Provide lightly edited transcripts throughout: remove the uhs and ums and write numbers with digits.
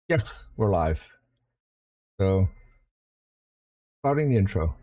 Yes, we're live. So, starting the intro.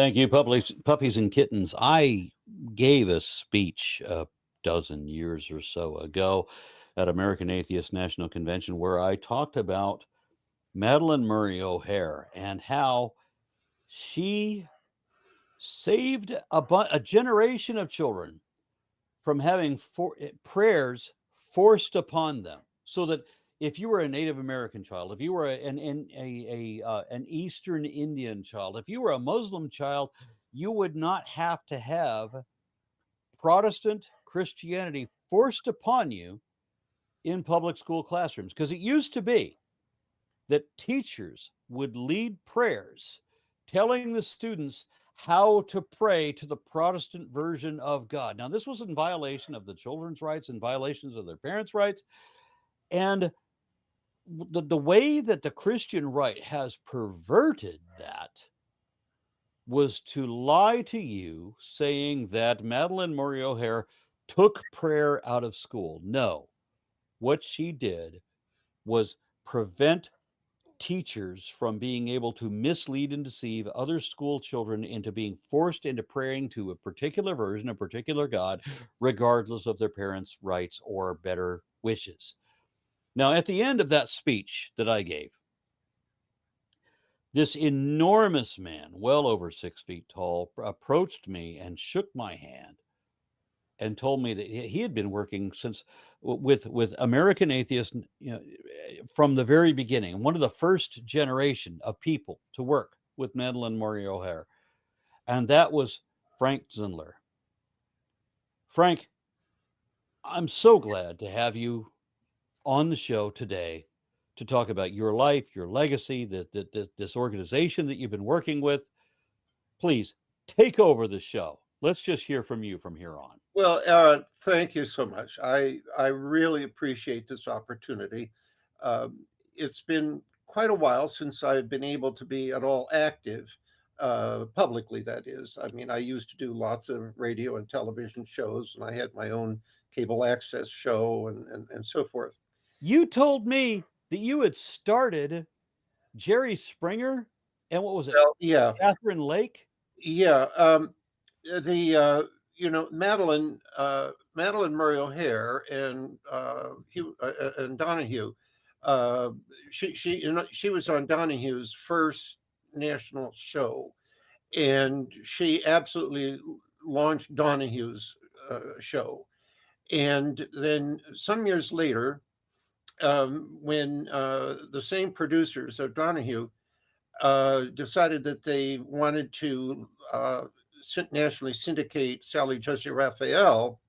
Thank you, puppies and kittens. I gave a speech a dozen years or so ago at American Atheist National Convention where I talked about Madeline Murray O'Hare and how she saved a generation of children from having prayers forced upon them, so that if you were a Native American child, if you were an Eastern Indian child, if you were a Muslim child, you would not have to have Protestant Christianity forced upon you in public school classrooms. Because it used to be that teachers would lead prayers telling the students how to pray to the Protestant version of God. Now, this was in violation of the children's rights and violations of their parents' rights. And the way that the Christian right has perverted that was to lie to you, saying that Madeline Murray O'Hare took prayer out of school. No, what she did was prevent teachers from being able to mislead and deceive other school children into being forced into praying to a particular version, a particular God, regardless of their parents' rights or better wishes. Now, at the end of that speech that I gave, this enormous man, well over 6 feet tall, approached me and shook my hand and told me that he had been working since with American Atheists, from the very beginning, one of the first generation of people to work with Madeline Murray O'Hare, and that was Frank Zindler. Frank, I'm so glad to have you on the show today to talk about your life, your legacy, this organization that you've been working with. Please take over the show. Let's just hear from you from here on. Well, Aaron, thank you so much. I really appreciate this opportunity. It's been quite a while since I've been able to be at all active, publicly, that is. I mean, I used to do lots of radio and television shows, and I had my own cable access show and so forth. You told me that you had started Jerry Springer and what was it? Well, yeah, Catherine Lake? yeah. Madeline Murray O'Hare and Donahue. Uh, she was on Donahue's first national show, and she absolutely launched Donahue's show. And then some years later, when the same producers of Donahue decided that they wanted to nationally syndicate Sally Jesse Raphael,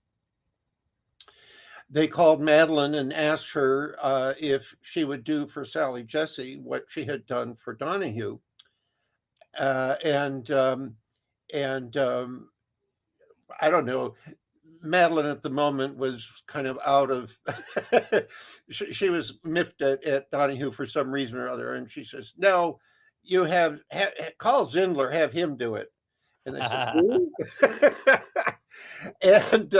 they called Madeline and asked her if she would do for Sally Jesse what she had done for Donahue. Uh, and um, and I don't know. Madeline at the moment was kind of out of. She was miffed at Donahue for some reason or other, and she says, "No, you call Zindler, have him do it." And they said, "Who?" And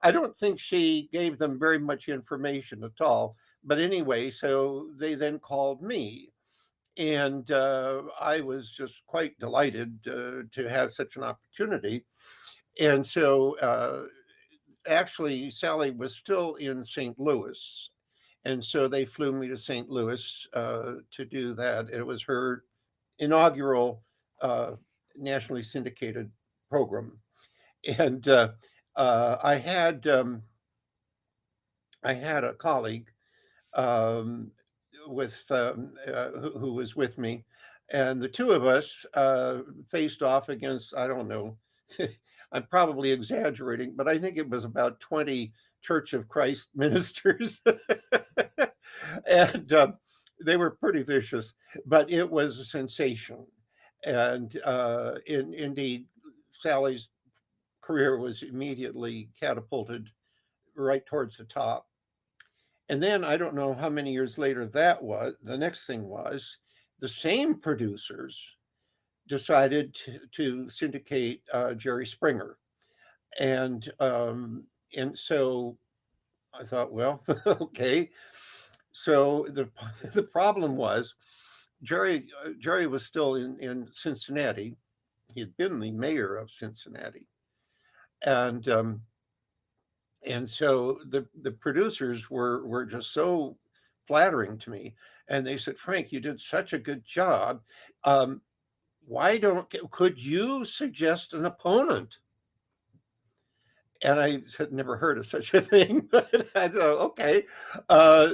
I don't think she gave them very much information at all. But anyway, so they then called me, and I was just quite delighted to have such an opportunity. And so actually, Sally was still in St. Louis. And so they flew me to St. Louis to do that. It was her inaugural nationally syndicated program. And uh, I had um, I had a colleague um, who was with me, and the two of us faced off against, I don't know, I'm probably exaggerating, but I think it was about 20 Church of Christ ministers, and they were pretty vicious, but it was a sensation, and indeed, Sally's career was immediately catapulted right towards the top. And then I don't know how many years later that was. The next thing was the same producers decided to syndicate Jerry Springer, and so I thought, well, okay. So the problem was Jerry was still in Cincinnati. He had been the mayor of Cincinnati, and so the producers were just so flattering to me, and they said, Frank, you did such a good job. Um, could you suggest an opponent? And I had never heard of such a thing, but I thought, okay.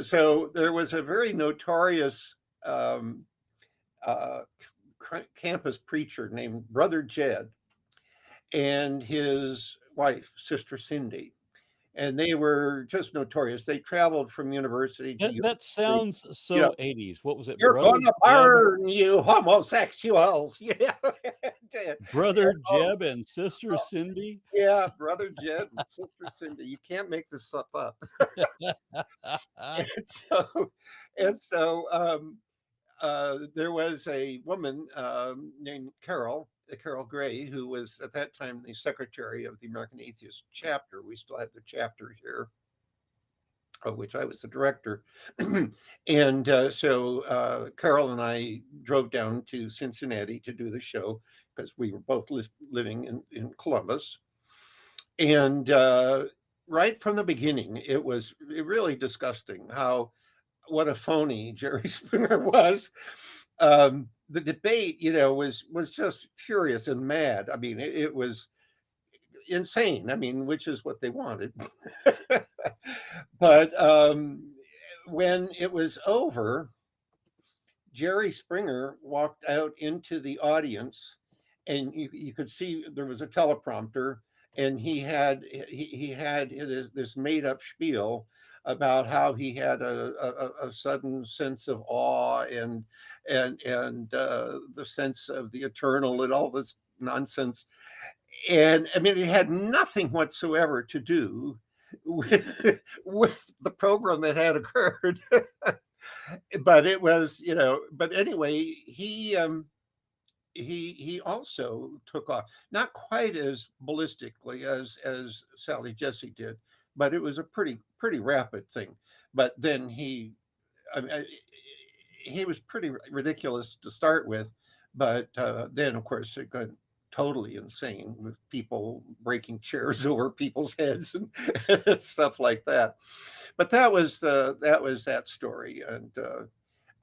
So there was a very notorious um, uh, campus preacher named Brother Jed and his wife, Sister Cindy. And they were just notorious. They traveled from university to That university. sounds You know, so 80s. What was it? you're Brother gonna Jeb, burn, you homosexuals. Yeah. Brother Oh, Jeb and Sister oh, Cindy? yeah, Brother Jed and Sister Cindy. You can't make this stuff up. And so, and so there was a woman named Carol Gray, who was at that time the secretary of the American Atheist chapter. We still have the chapter here, of which I was the director. And so Carol and I drove down to Cincinnati to do the show because we were both living in Columbus. And right from the beginning, it was really disgusting what a phony Jerry Springer was. The debate, was just furious and mad. I mean, it was insane. I mean, which is what they wanted. But when it was over, Jerry Springer walked out into the audience, and you could see there was a teleprompter, and he had this made up spiel about how he had a sudden sense of awe and the sense of the eternal and all this nonsense. And I mean, it had nothing whatsoever to do with the program that had occurred. But it was, but anyway, he also took off, not quite as ballistically as Sally Jesse did, but it was a pretty rapid thing. But then I mean, he was pretty ridiculous to start with, but then of course it got totally insane with people breaking chairs over people's heads and stuff like that. But that was that story, and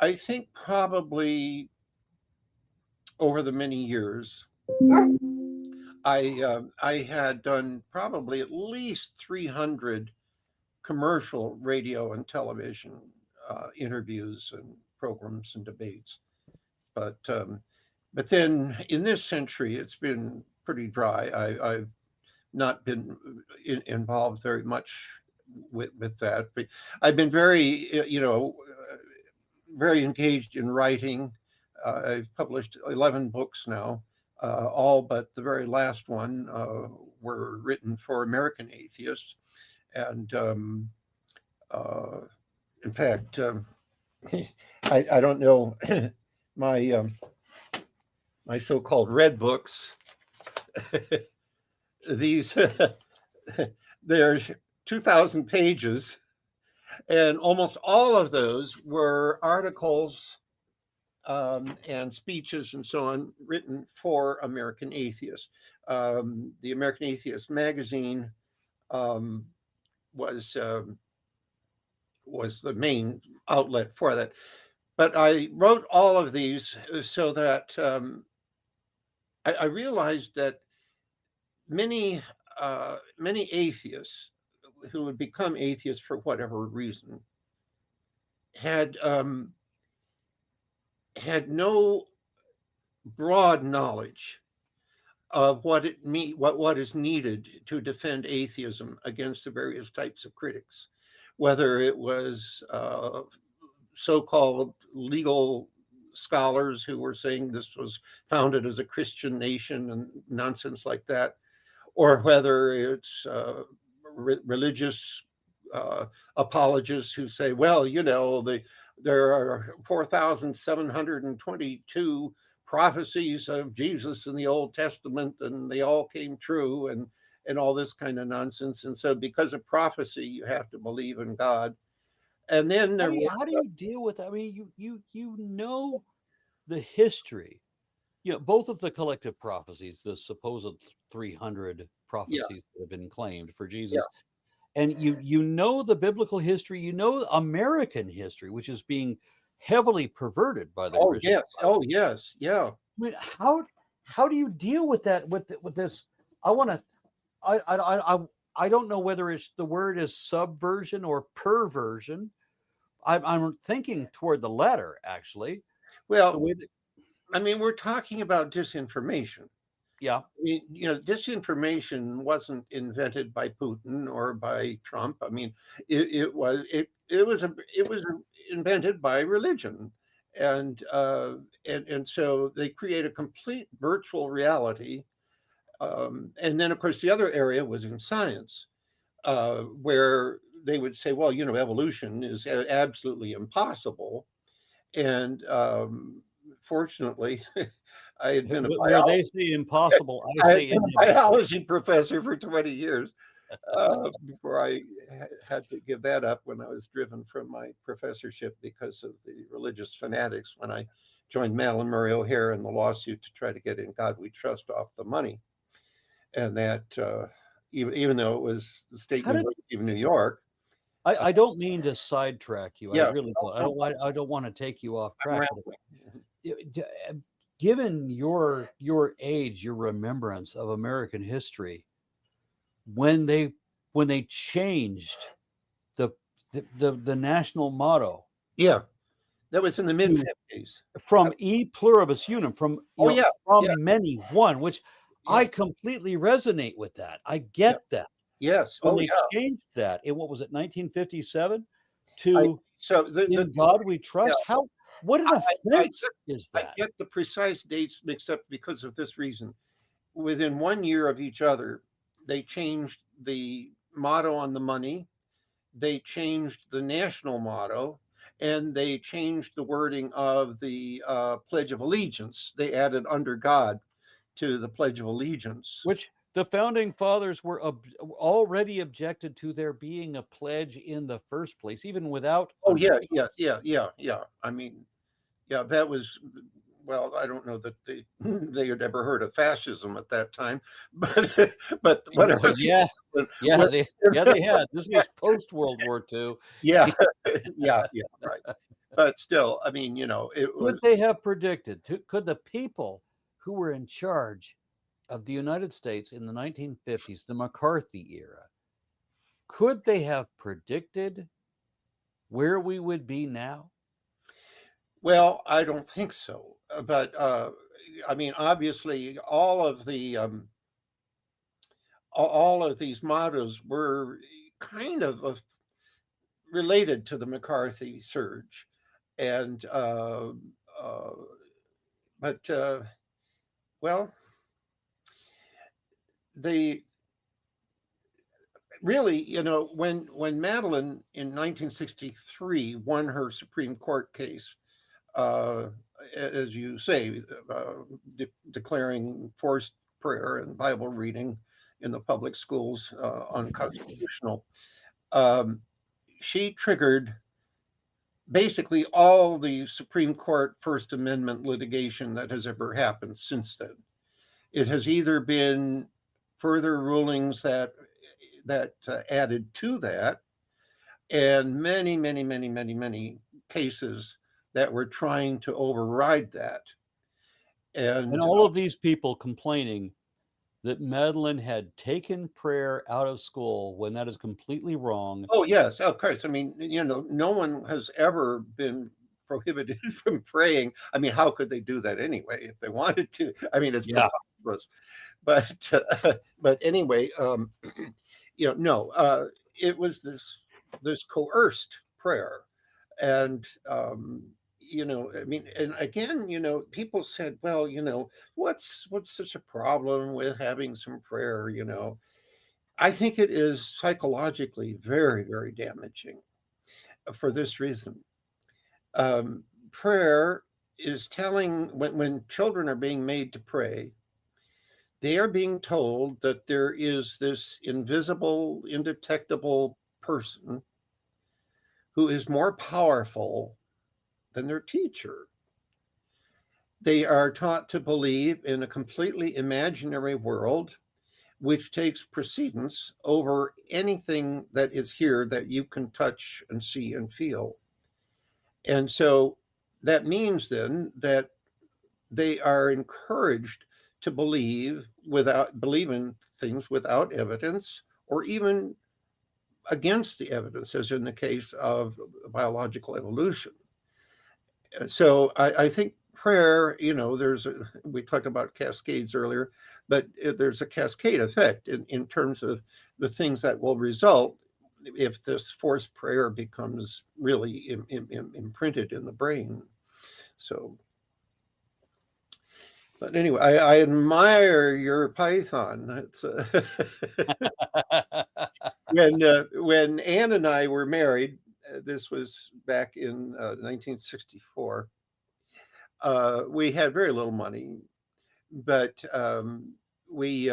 I think probably over the many years, I had done probably at least 300 commercial radio and television interviews and programs and debates. But then in this century, it's been pretty dry. I've not been involved very much with that, but I've been very engaged in writing. I've published 11 books now. All but the very last one were written for American Atheists. And uh, in fact, I don't know, my my so-called red books, these, there's 2,000 pages, and almost all of those were articles and speeches and so on written for American Atheists. The American Atheist magazine um, was was the main outlet for that. But I wrote all of these so that I realized that many many atheists who would become atheists for whatever reason had had no broad knowledge of what is needed to defend atheism against the various types of critics, whether it was so-called legal scholars who were saying this was founded as a Christian nation and nonsense like that, or whether it's religious apologists who say, well, there are 4,722 prophecies of Jesus in the Old Testament, and they all came true, and all this kind of nonsense. And so, because of prophecy, you have to believe in God. And then there was, How do you deal with that? I mean, you know the history, both of the collective prophecies, the supposed 300 yeah, prophecies that have been claimed for yeah. Jesus, and you know the biblical history, you know American history, which is being heavily perverted by the Oh Christian. yes, oh yes, yeah. I mean, how do you deal with that with this? I want to. I don't know whether it's the word is subversion or perversion. I'm thinking toward the latter, actually. The Well, way that, I mean, we're talking about disinformation. yeah, I mean, disinformation wasn't invented by Putin or by Trump. I mean, it was invented by religion, and so they create a complete virtual reality. And then, of course, the other area was in science, where they would say, well, evolution is absolutely impossible. And fortunately, I had been a where they say impossible, I I had say been a biology professor for 20 years before I had to give that up when I was driven from my professorship because of the religious fanatics when I joined Madeline Murray O'Hare in the lawsuit to try to get In God We Trust off the money. And that, even though it was the State How did University of New York. I don't mean to sidetrack you. I Yeah, really don't. I don't want to take you off I'm track. But rambling. given your age, your remembrance of American history, when they changed the national motto Yeah, that was in the mid 50s. from E pluribus unum, from Oh, yeah, yeah, many one, which I yeah, completely resonate with that. I yeah. get that. Yes. When Oh, they yeah. changed that in, what was it, 1957, I to so the In God We yeah, Trust? What an I offense is I that? get the precise dates mixed up because of this reason. Within 1 year of each other, they changed the motto on the money, they changed the national motto, and they changed the wording of the Pledge of Allegiance. They added "under God" to the Pledge of Allegiance. Which the founding fathers were already objected to there being a pledge in the first place, even without Oh under yeah, God. yes, yeah, yeah, yeah. I mean, yeah, that was, well, I don't know that they they had ever heard of fascism at that time, but whatever. Well, yeah, When, they had. This was post World War II. yeah, yeah, yeah, right. But still, I mean, it was. Could they have predicted? Could the people who were in charge of the United States in the 1950s, the McCarthy era, could they have predicted where we would be now? Well, I don't think so. But I mean, obviously, all of these mottos were kind of related to the McCarthy surge, and uh, but well, the really, when Madeline in 1963 won her Supreme Court case, uh, as you say, declaring forced prayer and Bible reading in the public schools unconstitutional, um, she triggered basically all the Supreme Court First Amendment litigation that has ever happened since then. It has either been further rulings that added to that, and many, many, many, many, many cases that were trying to override that. And And all of these people complaining that Madeline had taken prayer out of school when that is completely wrong. oh yes, of course. I mean, no one has ever been prohibited from praying. I mean, how could they do that anyway if they wanted to? I mean, it's Yeah. preposterous. But anyway, no, it was this coerced prayer, and I mean, and again, people said, well, what's such a problem with having some prayer? I think it is psychologically very, very damaging for this reason. Prayer is telling when children are being made to pray, they are being told that there is this invisible, indetectable person who is more powerful than their teacher. They are taught to believe in a completely imaginary world which takes precedence over anything that is here that you can touch and see and feel. And so that means then that they are encouraged to believe in things without evidence, or even against the evidence, as in the case of biological evolution. So I think prayer, we talked about cascades earlier, but there's a cascade effect in terms of the things that will result if this forced prayer becomes really imprinted in the brain. So, but anyway, I admire your Python. It's when Anne and I were married. This was back in 1964. We had very little money, but we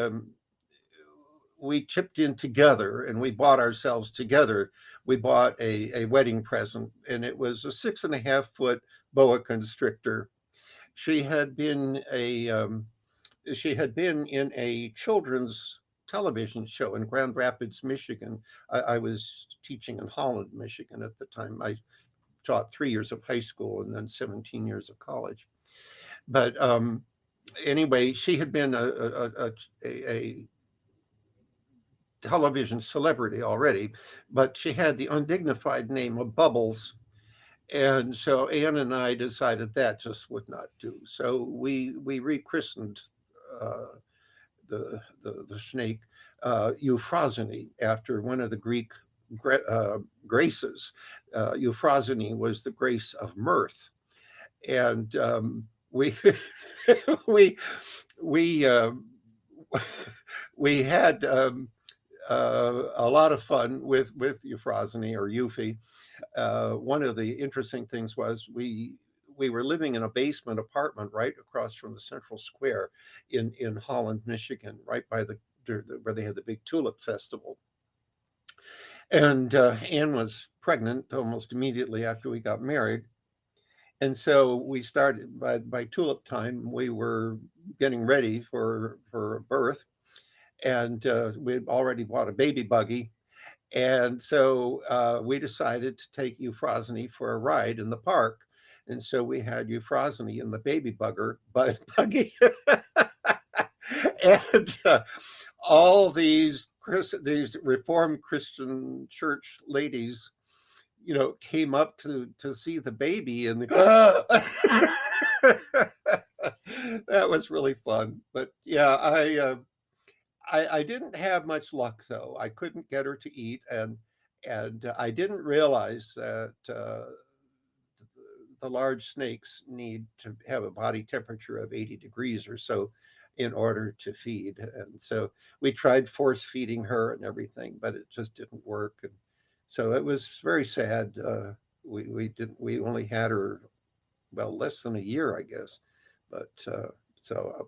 we chipped in together and we bought ourselves together. We bought a wedding present, and it was a 6.5 foot boa constrictor. She had been in a children's television show in Grand Rapids, Michigan. I was teaching in Holland, Michigan at the time. I taught 3 years of high school and then 17 years of college. But anyway, she had been a television celebrity already, but she had the undignified name of Bubbles. And so Anne and I decided that just would not do. So we rechristened the snake Euphrosyne after one of the Greek graces. Euphrosyne was the grace of mirth, and we we we we had a lot of fun with Euphrosyne or Euphy. One of the interesting things was we were living in a basement apartment right across from the Central Square in Holland, Michigan, right by where they had the big tulip festival. And Anne was pregnant almost immediately after we got married. And so we started by tulip time, we were getting ready for a birth. And we'd already bought a baby buggy. And so we decided to take Euphrosyne for a ride in the park. And so we had Euphrosyne in the baby buggy. And all these Reformed Christian church ladies, came up to see the baby, and that was really fun. But yeah, I didn't have much luck though. I couldn't get her to eat, and I didn't realize that the large snakes need to have a body temperature of 80 degrees or so in order to feed. And so we tried force feeding her and everything, but it just didn't work. And so it was very sad. We only had her, well, less than a year, I guess. But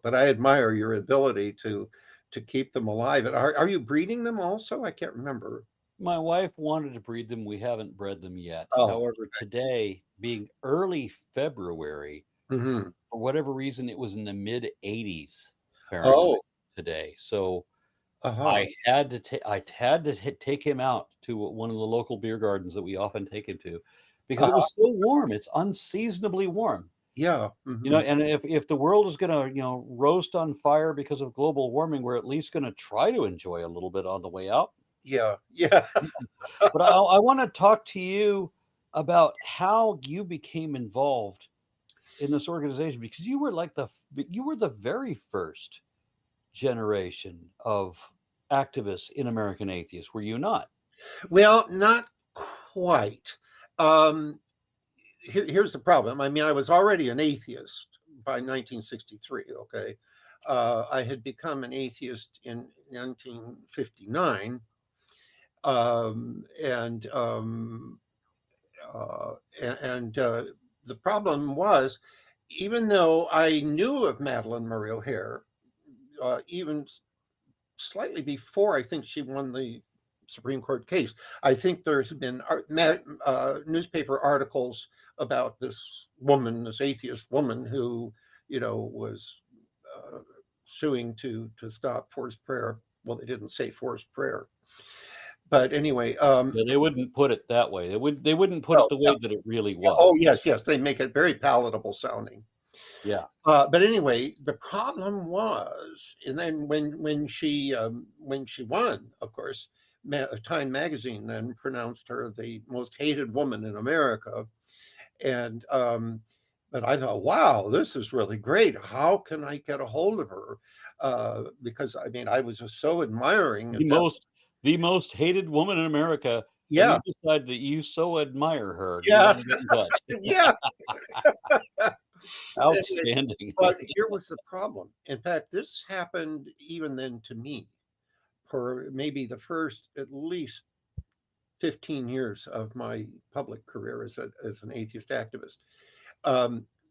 but I admire your ability to keep them alive. And are you breeding them also? I can't remember. My wife wanted to breed them. We haven't bred them yet. Oh, However, today, being early February, mm-hmm. for whatever reason, it was in the mid 80s Oh, Fahrenheit today. So uh-huh. I had to take him out to one of the local beer gardens that we often take him to, because it was so warm. It's unseasonably warm. Yeah. Mm-hmm. And if the world is going to, roast on fire because of global warming, we're at least going to try to enjoy a little bit on the way out. Yeah. Yeah. But I want to talk to you about how you became involved in this organization, because you were like the very first generation of activists in American Atheists, were you not? Well, not quite. Um, Here's the problem. I mean, I was already an atheist by 1963. Okay, I had become an atheist in 1959, and uh, and the problem was, even though I knew of Madeline Murray O'Hare, even slightly before I think she won the Supreme Court case. I think there's been newspaper articles about this woman, this atheist woman who, was uh, suing to stop forced prayer. Well, they didn't say forced prayer, but anyway. Yeah, they wouldn't put it that way. They wouldn't put it Oh, the yeah. way that it really was. Oh, yes, yes, they make it very palatable sounding. Yeah. But anyway, the problem was, and then when she won, of course, Time magazine then pronounced her the most hated woman in America, and but I thought, wow, this is really great. How can I get a hold of her? Because I mean, I was just so admiring The at that. most hated woman in America, and Yeah, you decide that you so admire her, you yeah, want to get in touch. yeah. Outstanding. But here was the problem. In fact, this happened even then to me for maybe the first at least 15 years of my public career as an atheist activist.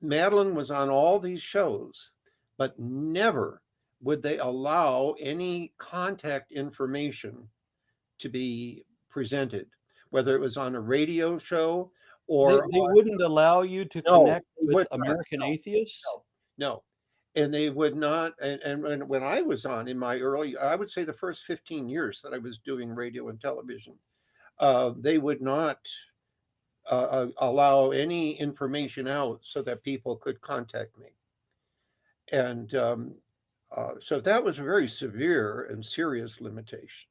Madeline was on all these shows, but never would they allow any contact information to be presented, whether it was on a radio show They or they wouldn't allow you to no, connect they with would not. American Atheists? No, no. And they would not. And when I was on in my early, I would say the first 15 years that I was doing radio and television, they would not allow any information out so that people could contact me. And so that was a very severe and serious limitation.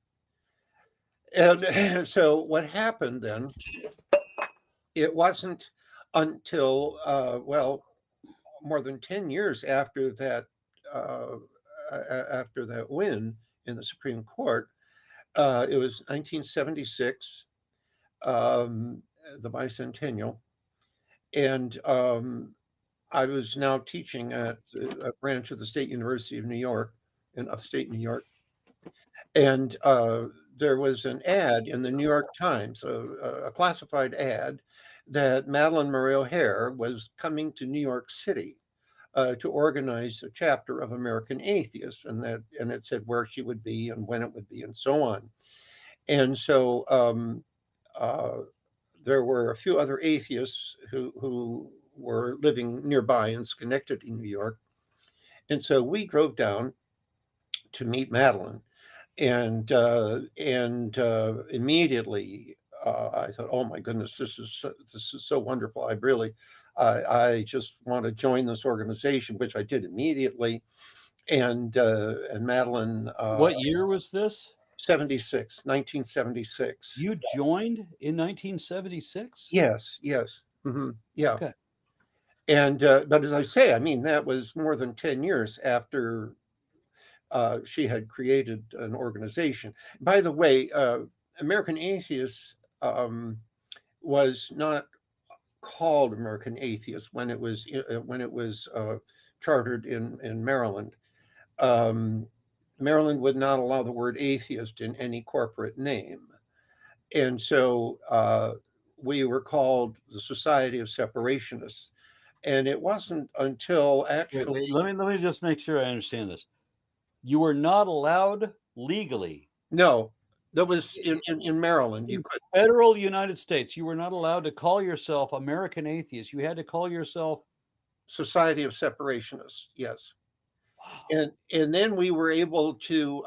And so what happened then, it wasn't until, well, more than 10 years uh, after that win in the Supreme Court, it was 1976, the bicentennial, and I was now teaching at a branch of the State University of New York in upstate New York, and there was an ad in the New York Times, a classified ad, that Madeline Murray O'Hare was coming to New York City to organize a chapter of American Atheists, and it said where she would be and when it would be and so on. And so uh, there were a few other atheists who were living nearby in Schenectady, New York, and so we drove down to meet Madeline, and immediately I thought, oh my goodness, this is so wonderful. I just want to join this organization, which I did immediately. And Madeline, What year was this? 1976. You joined in 1976? Yes, yes, yeah. Okay. And but as I say, I mean that was more than 10 years after she had created an organization. By the way, American Atheists was not called American Atheists when it was chartered in Maryland. Um, Maryland would not allow the word atheist in any corporate name, and so we were called the Society of Separationists. And it wasn't until actually Let me just make sure I understand this. You were not allowed legally no, that was in Maryland. You in could federal United States. You were not allowed to call yourself American Atheist. You had to call yourself. Society of Separationists, yes. Wow. And then we were able to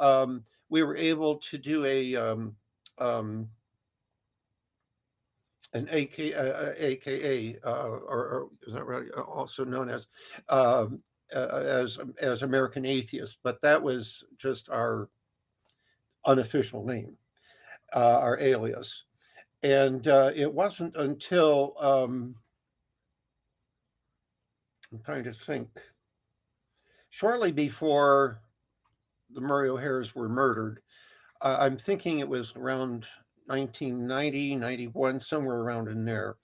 do um, an AKA or is that right? Also known as American Atheists, but that was just our unofficial name, our alias. And it wasn't until I'm trying to think, shortly before the Murray O'Hares were murdered. I'm thinking it was around 1990, 91, somewhere around in there,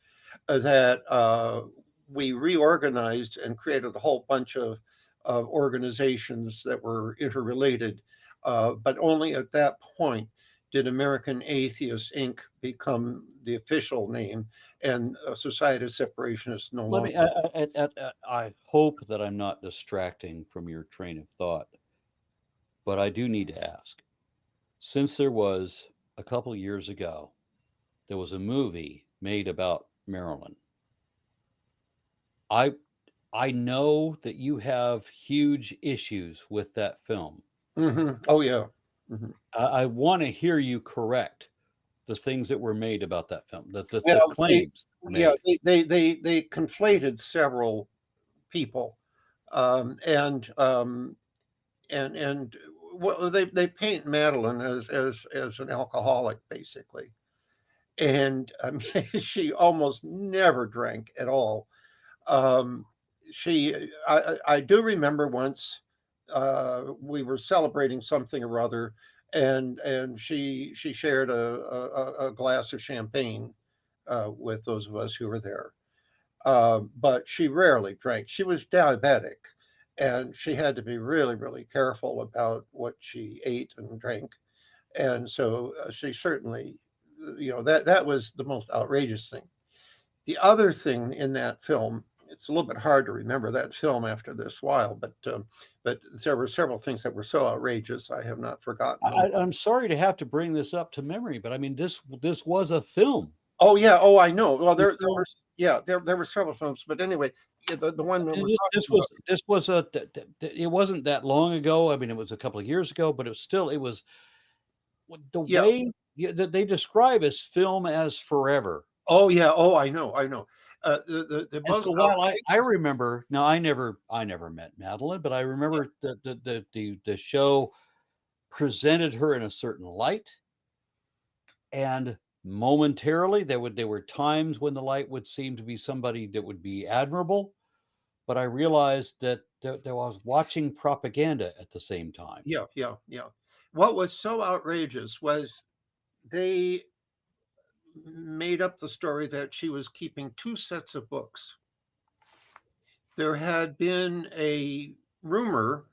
that we reorganized and created a whole bunch of organizations that were interrelated. But only at that point did American Atheists Inc. become the official name, and Society of Separationists no Let longer. me. I hope that I'm not distracting from your train of thought, but I do need to ask. Since there was a couple years ago, there was a movie made about Maryland. I I know that you have huge issues with that film. Oh, yeah. Hmm. I want to hear you correct the things that were made about that film, the Well, claims were yeah, made. they conflated several people, um, and um, and well, they paint Madeline as an alcoholic basically, and I mean she almost never drank at all. Um, I do remember once we were celebrating something or other, and she shared a glass of champagne with those of us who were there. But she rarely drank. She was diabetic, and she had to be really, really careful about what she ate and drank. And so she certainly, that was the most outrageous thing. The other thing in that film, it's a little bit hard to remember that film after this while, but there were several things that were so outrageous I have not forgotten them. I'm sorry to have to bring this up to memory, but I mean this was a film. Oh yeah, oh I know. Well, And there so were, yeah, there were several films, but anyway, yeah, the one that and we're this talking was about. this was a it wasn't that long ago. I mean, it was a couple of years ago, but it was the Yeah. way that they describe as film as forever. Oh yeah. Oh, I know. I know. The And most so while I outrageous. remember now, I never met Madeline, but I remember the show presented her in a certain light, and momentarily there were times when the light would seem to be somebody that would be admirable, but I realized that I was watching propaganda at the same time. Yeah, yeah, yeah. What was so outrageous was they made up the story that she was keeping two sets of books. There had been a rumor.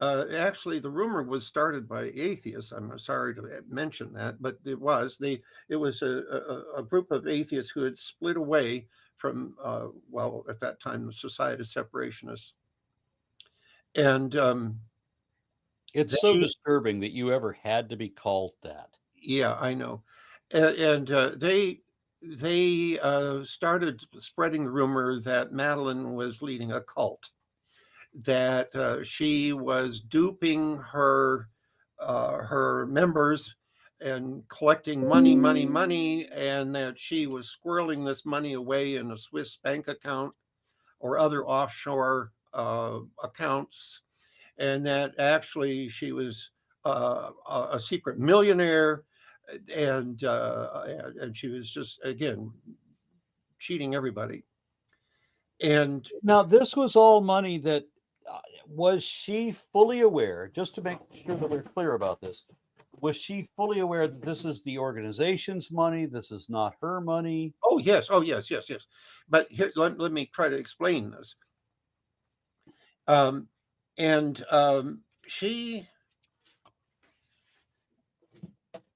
Actually, the rumor was started by atheists. I'm sorry to mention that, but it was a group of atheists who had split away from well, at that time the Society of Separationists, and It's so they disturbing that you ever had to be called that. yeah, I know, and they started spreading the rumor that Madeline was leading a cult, that she was duping her members and collecting money, money, money, and that she was squirreling this money away in a Swiss bank account or other offshore accounts, and that actually she was a secret millionaire, and she was just again cheating everybody. And Now, this was all money that was she fully aware, just to make sure that we're clear about this, was she fully aware that this is the organization's money? This is not her money? oh yes, oh yes, yes, yes. But here, let me try to explain this. Um, and she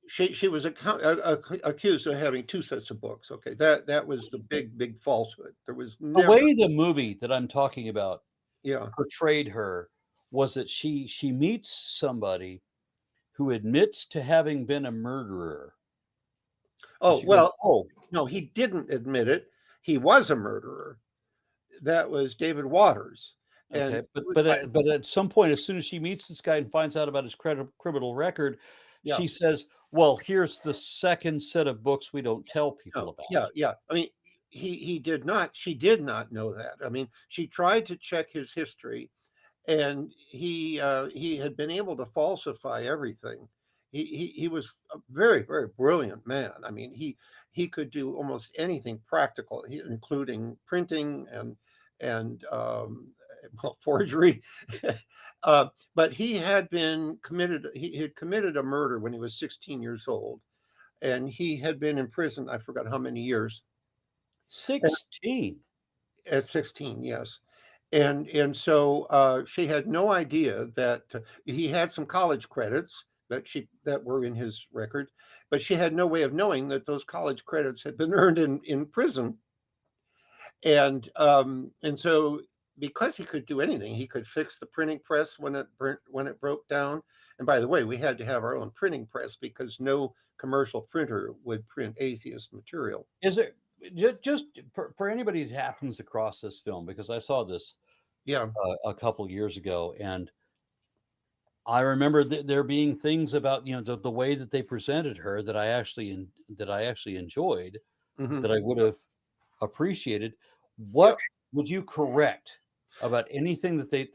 she was accused of having two sets of books. Okay, that was the big falsehood. There was The never. way the movie that I'm talking about Yeah. portrayed her was that she meets somebody who admits to having been a murderer, and Oh she goes, well, "Oh, no, he didn't admit it. He was a murderer. That was David Waters, and okay." he was But at some point, as soon as she meets this guy and finds out about his criminal record, yeah. she says, "Well, here's the second set of books we don't tell people No, about." yeah, yeah. I mean, he did not. She did not know that. I mean, she tried to check his history, and he had been able to falsify everything. he was a very, very brilliant man. I mean, he could do almost anything practical, including printing and well, forgery. But he had been committed. He had committed a murder when he was 16 years old, and he had been in prison. I forgot how many years. 16. At 16, yes. And so she had no idea that he had some college credits that were in his record, but she had no way of knowing that those college credits had been earned in prison. And so because he could do anything, he could fix the printing press when it broke down. And by the way, we had to have our own printing press because no commercial printer would print atheist material. Is there just for anybody that happens across this film, because I saw this Yeah. a couple years ago, and I remember there being things about the way that they presented her that I actually enjoyed, Mhm. that I would have appreciated. Yeah. What would you correct about anything that they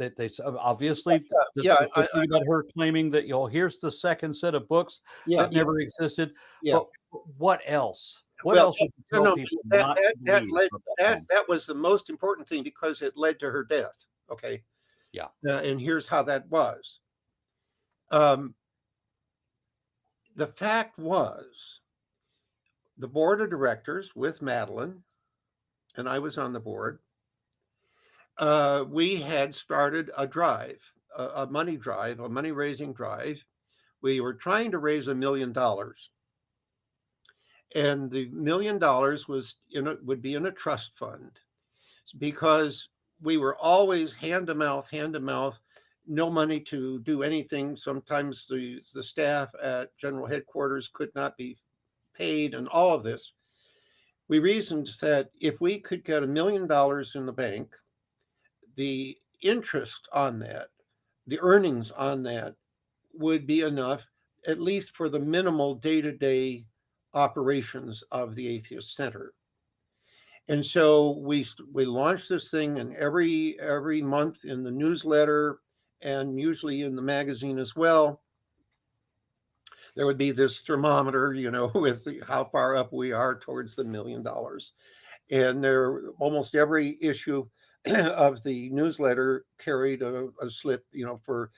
obviously Yeah. the thing about her claiming that here's the second set of books Yeah. that never existed, Yeah. but what else? What Well, else would you no, tell no, people that not that to that believe led about that film? that was the most important thing because it led to her death. Okay, Yeah. and here's how that was. Um, the fact was, the board of directors with Madeline, and I was on the board. We had started a drive, a money drive, a money raising drive. We were trying to raise $1 million, and the $1 million would be in a trust fund, because we were always hand to mouth, no money to do anything. Sometimes the staff at general headquarters could not be paid, and all of this. We reasoned that if we could get $1 million in the bank, the interest on that, the earnings on that, would be enough, at least for the minimal day-to-day operations of the Atheist Center. And so we launched this thing, and every month in the newsletter and usually in the magazine as well, there would be this thermometer, with how far up we are towards the $1 million. And almost every issue of the newsletter carried a slip, for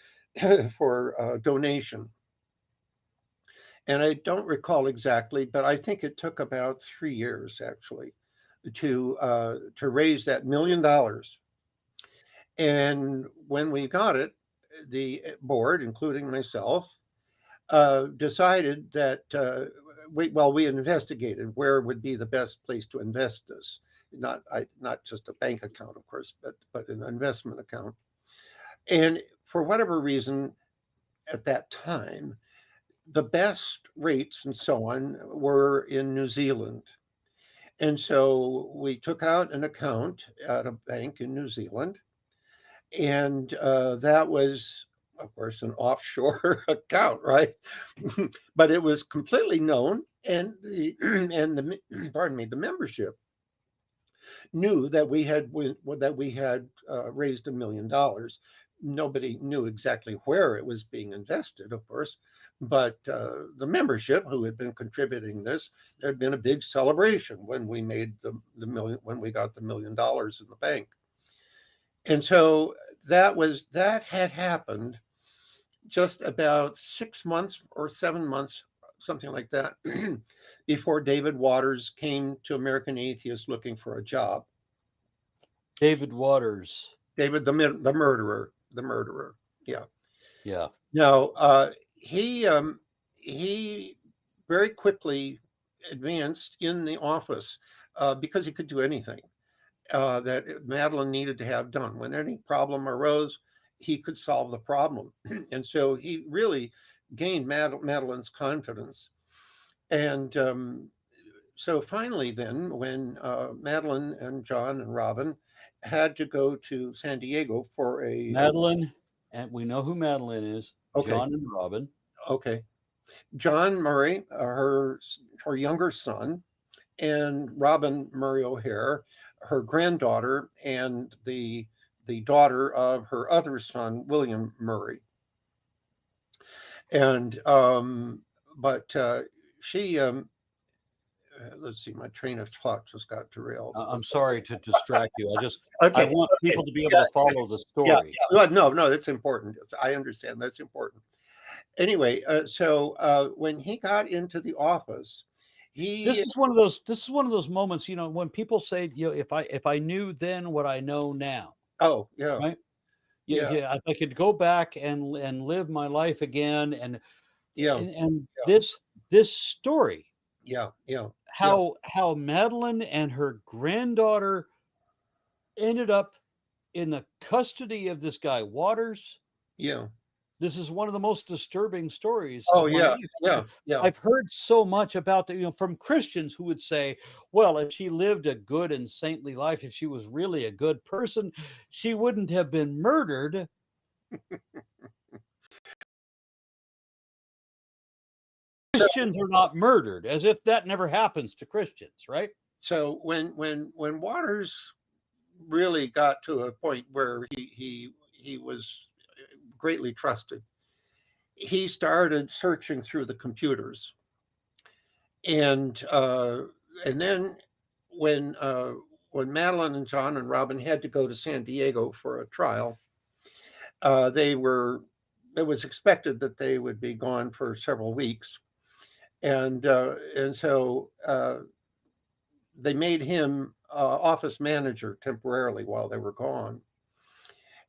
for donation. And I don't recall exactly, but I think it took about 3 years actually to raise that $1 million. And when we got it, the board, including myself, decided that we investigated where would be the best place to invest this. Not just a bank account, of course, but an investment account. And for whatever reason, at that time, the best rates and so on were in New Zealand. And so we took out an account at a bank in New Zealand, and that was, of course, an offshore account, right? But it was completely known, and pardon me, the membership knew that we had raised $1 million. Nobody knew exactly where it was being invested, of course, but the membership who had been contributing this, there had been a big celebration when we made the million, when we got the $1 million in the bank. And so that had happened just about 6 months or 7 months, something like that, before David Waters came to American Atheist looking for a job. David Waters. David, the murderer. Yeah. Yeah. Now, he very quickly advanced in the office because he could do anything that Madeline needed to have done. When any problem arose, he could solve the problem. And so he really gained Madeline's confidence. And so finally then, when Madeline and John and Robin had to go to San Diego for Madeline, and we know who Madeline is. Okay. John and Robin. Okay. John Murray, her younger son, and Robin Murray O'Hare, her granddaughter, and the daughter of her other son, William Murray. And but she let's see, my train of thought just got derailed. I'm sorry to distract you. I Okay, want okay, people to be able yeah, to follow the yeah, story. yeah. Well, no, that's important. I understand that's important. Anyway, so when he got into the office, This he is one of those. This is one of those moments, when people say, if I knew then what I know now, oh yeah, right? Yeah, yeah, if I could go back and live my life again, yeah, and yeah, this story, yeah, yeah, yeah, how Madeline and her granddaughter ended up in the custody of this guy Waters. yeah. This is one of the most disturbing stories Oh of my yeah, life. yeah, yeah. I've heard so much about from Christians who would say, well, if she lived a good and saintly life, if she was really a good person, she wouldn't have been murdered. Christians are not murdered, as if that never happens to Christians, right? So when Waters really got to a point where he was greatly trusted, he started searching through the computers, and then when uh, when Madeline and John and Robin had to go to San Diego for a trial, they were it was expected that they would be gone for several weeks, and so they made him office manager temporarily while they were gone.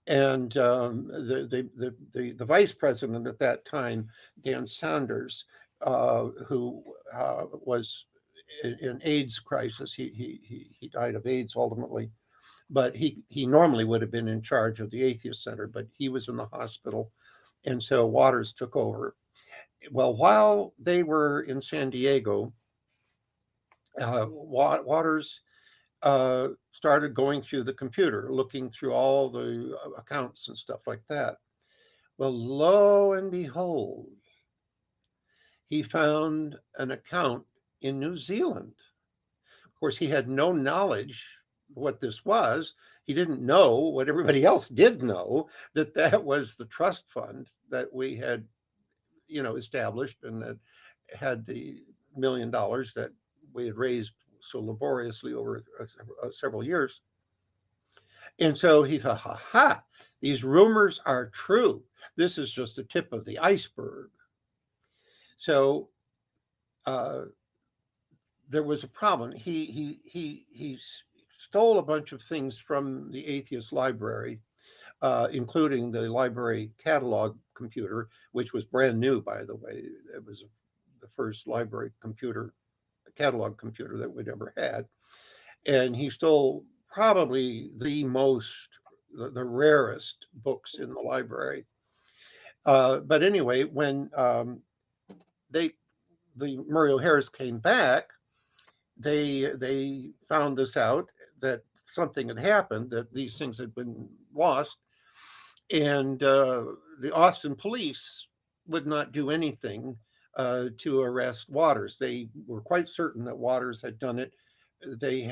And the vice president at that time, Dan Saunders, who was in AIDS crisis, he died of AIDS ultimately, but he normally would have been in charge of the Atheist Center, but he was in the hospital, and so Waters took over. Well, while they were in San Diego, Waters started going through the computer, looking through all the accounts and stuff like that. Well, lo and behold, he found an account in New Zealand. Of course, he had no knowledge what this was. He didn't know what everybody else did know, that that was the trust fund that we had, established, and that had the $1 million that we had raised so laboriously over several years. And so he thought, ha ha, these rumors are true. This is just the tip of the iceberg. So uh, there was a problem. He stole a bunch of things from the atheist library, including the library catalog computer, which was brand new, by the way. It was the first library computer, catalog computer that we'd ever had. And he stole probably the rarest books in the library. But anyway, when they the Murray O'Hare's came back, they found this out, that something had happened, that these things had been lost, and the Austin police would not do anything to arrest Waters. They were quite certain that Waters had done it. They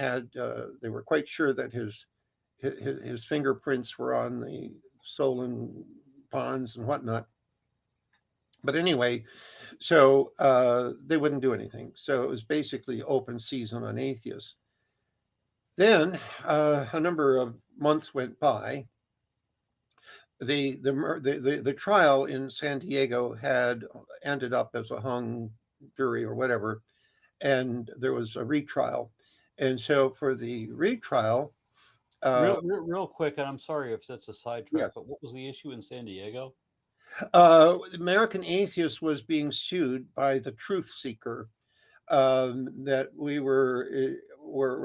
were quite sure that his fingerprints were on the stolen bonds and whatnot. But anyway, so they wouldn't do anything. So it was basically open season on Atheists. Then a number of months went by. The trial in San Diego had ended up as a hung jury or whatever, and there was a retrial. And so for the retrial, uh, Real quick, and I'm sorry if that's a yes, sidetrack, but what was the issue in San Diego? American Atheist was being sued by the Truth Seeker, that we were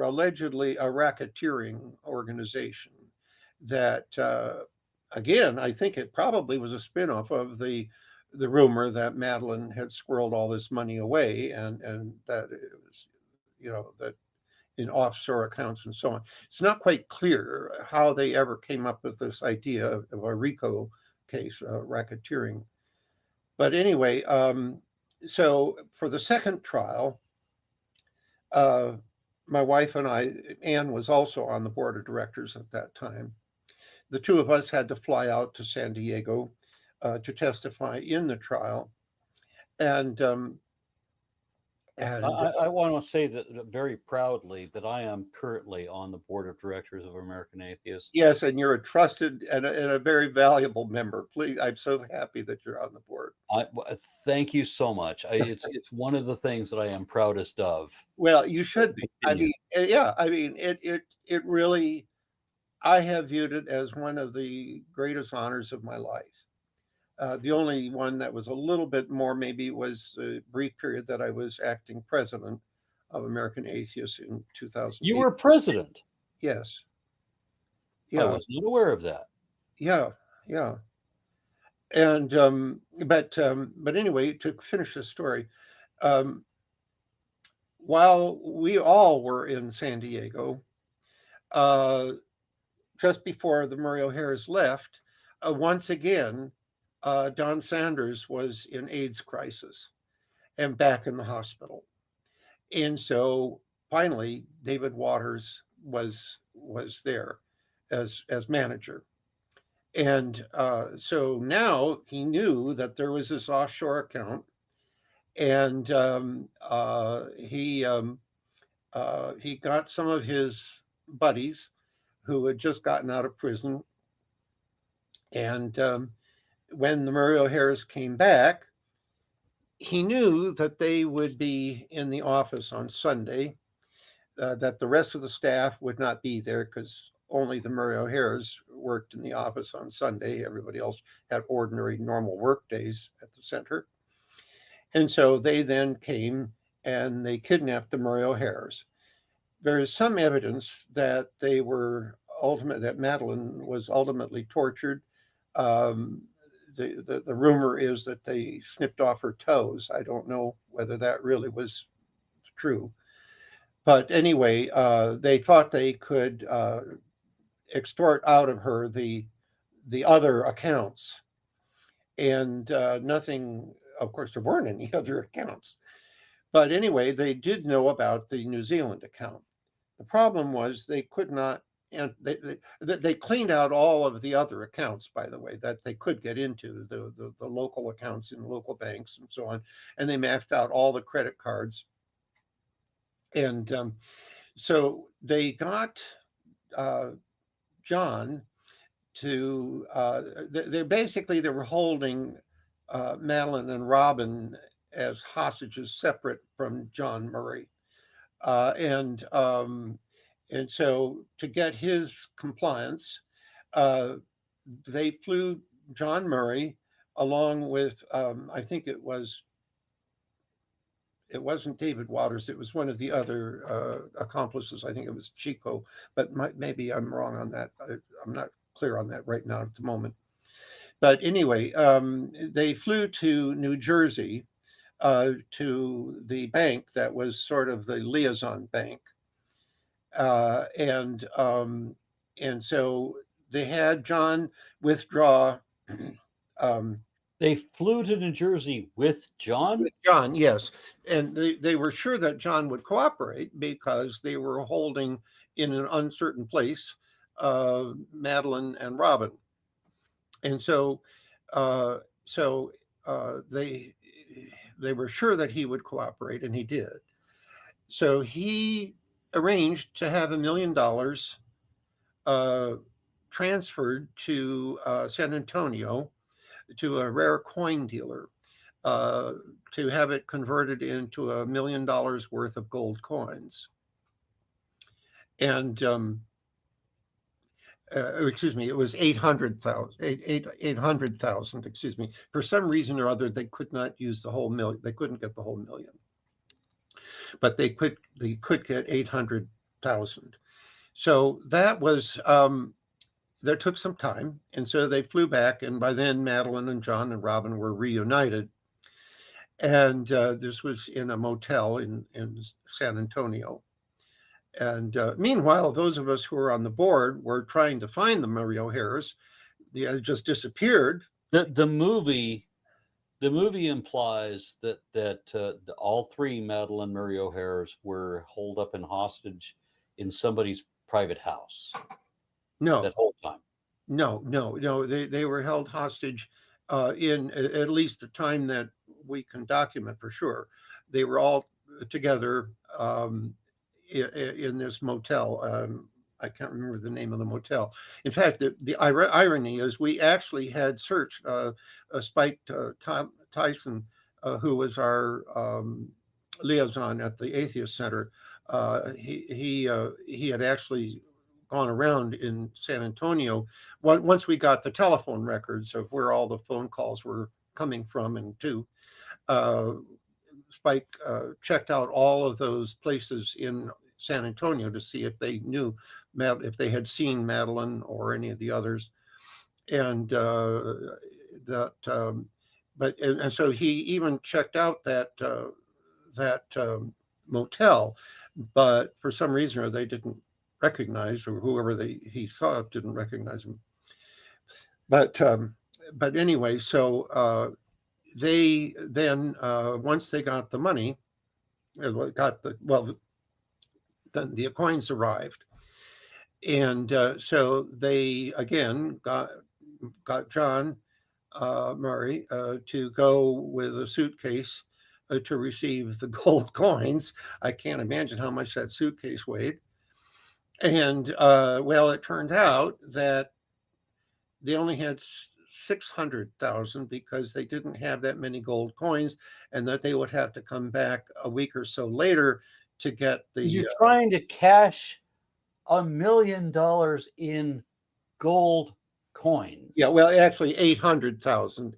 allegedly a racketeering organization. That again, I think it probably was a spinoff of the rumor that Madeline had squirreled all this money away, and that it was, that in offshore accounts and so on. It's not quite clear how they ever came up with this idea of a RICO case, racketeering. But anyway, so for the second trial, uh, my wife and I, Anne was also on the board of directors at that time. The two of us had to fly out to San Diego to testify in the trial. And I want to say that very proudly that I am currently on the board of directors of American Atheists. yes, and you're a trusted and a very valuable member. Please, I'm so happy that you're on the board. Thank you so much. It's one of the things that I am proudest of. Well, you should be. I Continue. mean, yeah, I mean, it really, I have viewed it as one of the greatest honors of my life. The only one that was a little bit more maybe was a brief period that I was acting president of American Atheists in You 2008. were president. Yes. I Yeah. was not aware of that. Yeah. Yeah. And but anyway, to finish the story, um, while we all were in San Diego, uh, just before the Murray O'Hares left, once again, Don Sanders was in AIDS crisis and back in the hospital. And so finally, David Waters was there as manager. And so now he knew that there was this offshore account, and he got some of his buddies who had just gotten out of prison. And when the Murray O'Hares came back, he knew that they would be in the office on Sunday, that the rest of the staff would not be there because only the Murray O'Hares worked in the office on Sunday. Everybody else had ordinary, normal work days at the center. And so they then came and they kidnapped the Murray O'Hares. There is some evidence that that Madeline was ultimately tortured. Um, the rumor is that they snipped off her toes. I don't know whether that really was true. But anyway, they thought they could extort out of her the other accounts, and nothing. Of course, there weren't any other accounts. But anyway, they did know about the New Zealand account. The problem was they could not, and they cleaned out all of the other accounts, by the way, that they could get into, the local accounts in local banks and so on, and they maxed out all the credit cards. And so they got John to, they were holding Madeline and Robin as hostages separate from John Murray. And so to get his compliance, they flew John Murray along with, I think it wasn't David Waters. It was one of the other accomplices. I think it was Chico, but maybe I'm wrong on that. I'm not clear on that right now at the moment. But anyway, they flew to New Jersey to the bank that was sort of the liaison bank, and so they had John withdraw. They flew to New Jersey with John? With John, yes. And they were sure that John would cooperate because they were holding in an uncertain place Madeline and Robin. And so they were sure that he would cooperate, and he did. So he arranged to have $1 million transferred to San Antonio to a rare coin dealer to have it converted into $1 million worth of gold coins. And excuse me, it was 800,000, excuse me. For some reason or other, they could not use the whole million. They couldn't get the whole million, but they could get 800,000. So that was, that took some time. And so they flew back, and by then Madeline and John and Robin were reunited. And this was in a motel in San Antonio. And meanwhile, those of us who were on the board were trying to find the Murray O'Hares. They just disappeared. The movie implies that all three Madeline Murray O'Hares were holed up in hostage in somebody's private house. No, that whole time. No. They were held hostage in at least the time that we can document for sure. They were all together in this motel. I can't remember the name of the motel. In fact, the irony is we actually had searched Spike Tyson, who was our liaison at the Atheist Center. He had actually gone around in San Antonio once we got the telephone records of where all the phone calls were coming from and to. Spike checked out all of those places in San Antonio to see if they knew if they had seen Madeline or any of the others, and that. And so he even checked out that motel, but for some reason they didn't recognize, or whoever he saw didn't recognize him. But anyway, so they then once they got the money, then the coins arrived, and so they again got John Murray to go with a suitcase to receive the gold coins. I can't imagine how much that suitcase weighed. And well, it turned out that they only had 600,000 because they didn't have that many gold coins, and that they would have to come back a week or so later to get the. You're trying to cash $1 million in gold coins. Yeah, well, actually 800,000.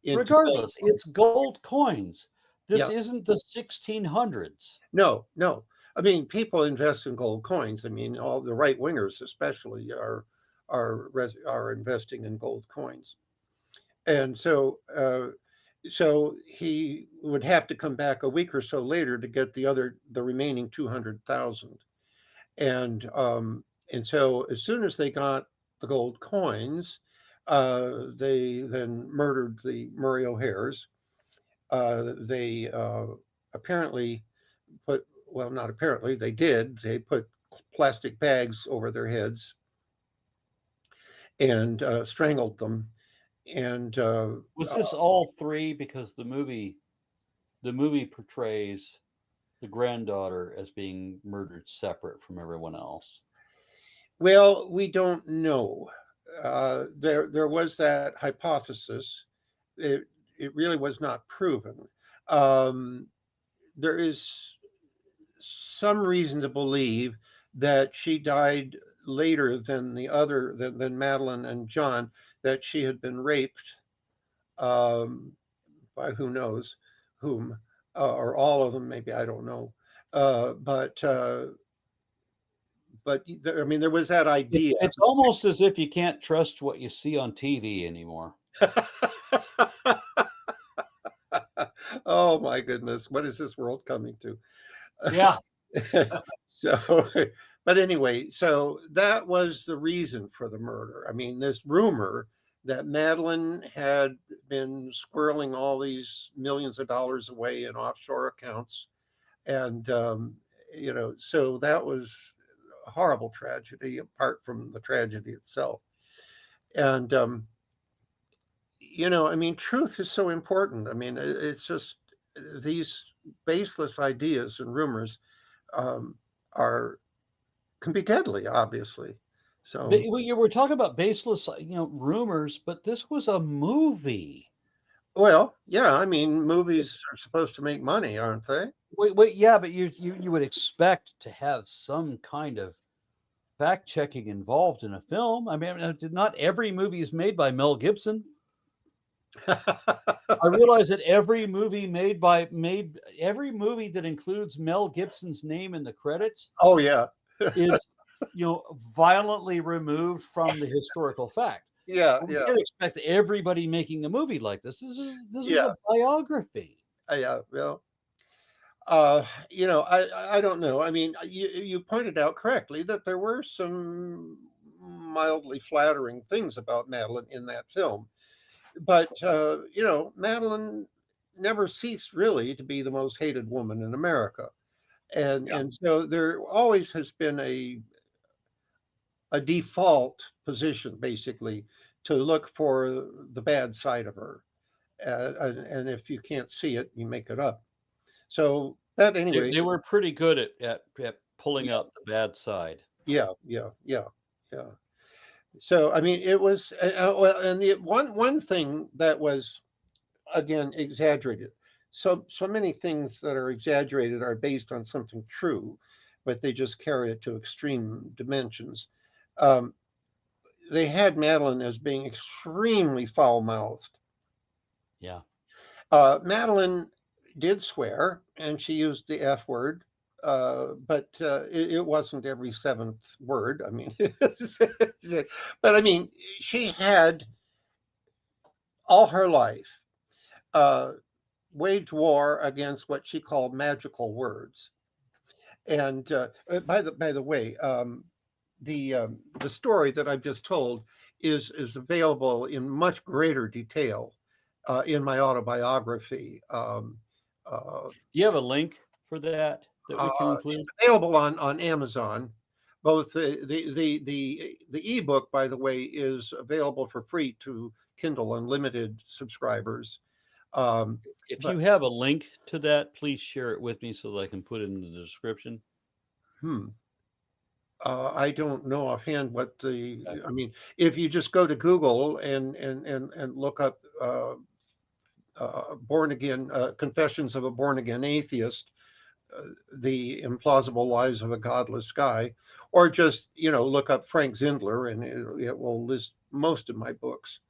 Regardless, it's gold coins. This isn't the 1600s. No. I mean, people invest in gold coins. I mean, all the right wingers, especially, are investing in gold coins, and so he would have to come back a week or so later to get the remaining 200,000, and so as soon as they got the gold coins, they then murdered the Murray O'Hares. They apparently not apparently, they did. They put plastic bags over their heads and strangled them. And was this all three? Because the movie portrays the granddaughter as being murdered separate from everyone else. Well, we don't know. There was that hypothesis. It really was not proven. There is some reason to believe that she died later than than Madeline and John, that she had been raped by who knows whom, or all of them, maybe, I don't know. But I mean, there was that idea. It's almost as if you can't trust what you see on TV anymore. Oh my goodness, what is this world coming to? Yeah. So, but anyway, so that was the reason for the murder. I mean, this rumor that Madeline had been squirreling all these millions of dollars away in offshore accounts, and so that was a horrible tragedy, apart from the tragedy itself. And I mean, truth is so important. I mean, it's just these baseless ideas and rumors can be deadly, obviously. So we're talking about baseless, rumors, but this was a movie. Well, yeah, I mean, movies are supposed to make money, aren't they? Wait, yeah, but you would expect to have some kind of fact checking involved in a film. I mean, not every movie is made by Mel Gibson. I realize that every movie every movie that includes Mel Gibson's name in the credits, oh yeah, is violently removed from the historical fact. Yeah, we can't expect everybody making a movie like this. This is a biography. Yeah, well, I don't know. I mean, you pointed out correctly that there were some mildly flattering things about Madeline in that film. But, Madeline never ceased really to be the most hated woman in America. And so there always has been a default position, basically, to look for the bad side of her. and if you can't see it, you make it up. So that anyway, They were pretty good at pulling yeah, up the bad side. yeah, yeah, yeah, yeah. So I mean, it was well, and the one thing that was again exaggerated. So many things that are exaggerated are based on something true, but they just carry it to extreme dimensions. Um, they had Madeline as being extremely foul-mouthed. Yeah. Madeline did swear, and she used the F word, but it wasn't every seventh word. I mean, but I mean, she had all her life uh, waged war against what she called magical words. And by the way, the story that I've just told is available in much greater detail in my autobiography. Do you have a link for that we can It's include? available on Amazon. Both the ebook, by the way, is available for free to Kindle Unlimited subscribers. Um, If but you have a link to that, please share it with me so that I can put it in the description. hmm, I don't know offhand what the. Okay. I mean, if you just go to Google and look up born again confessions of a born again atheist, the implausible lives of a godless guy, or just look up Frank Zindler and it will list most of my books.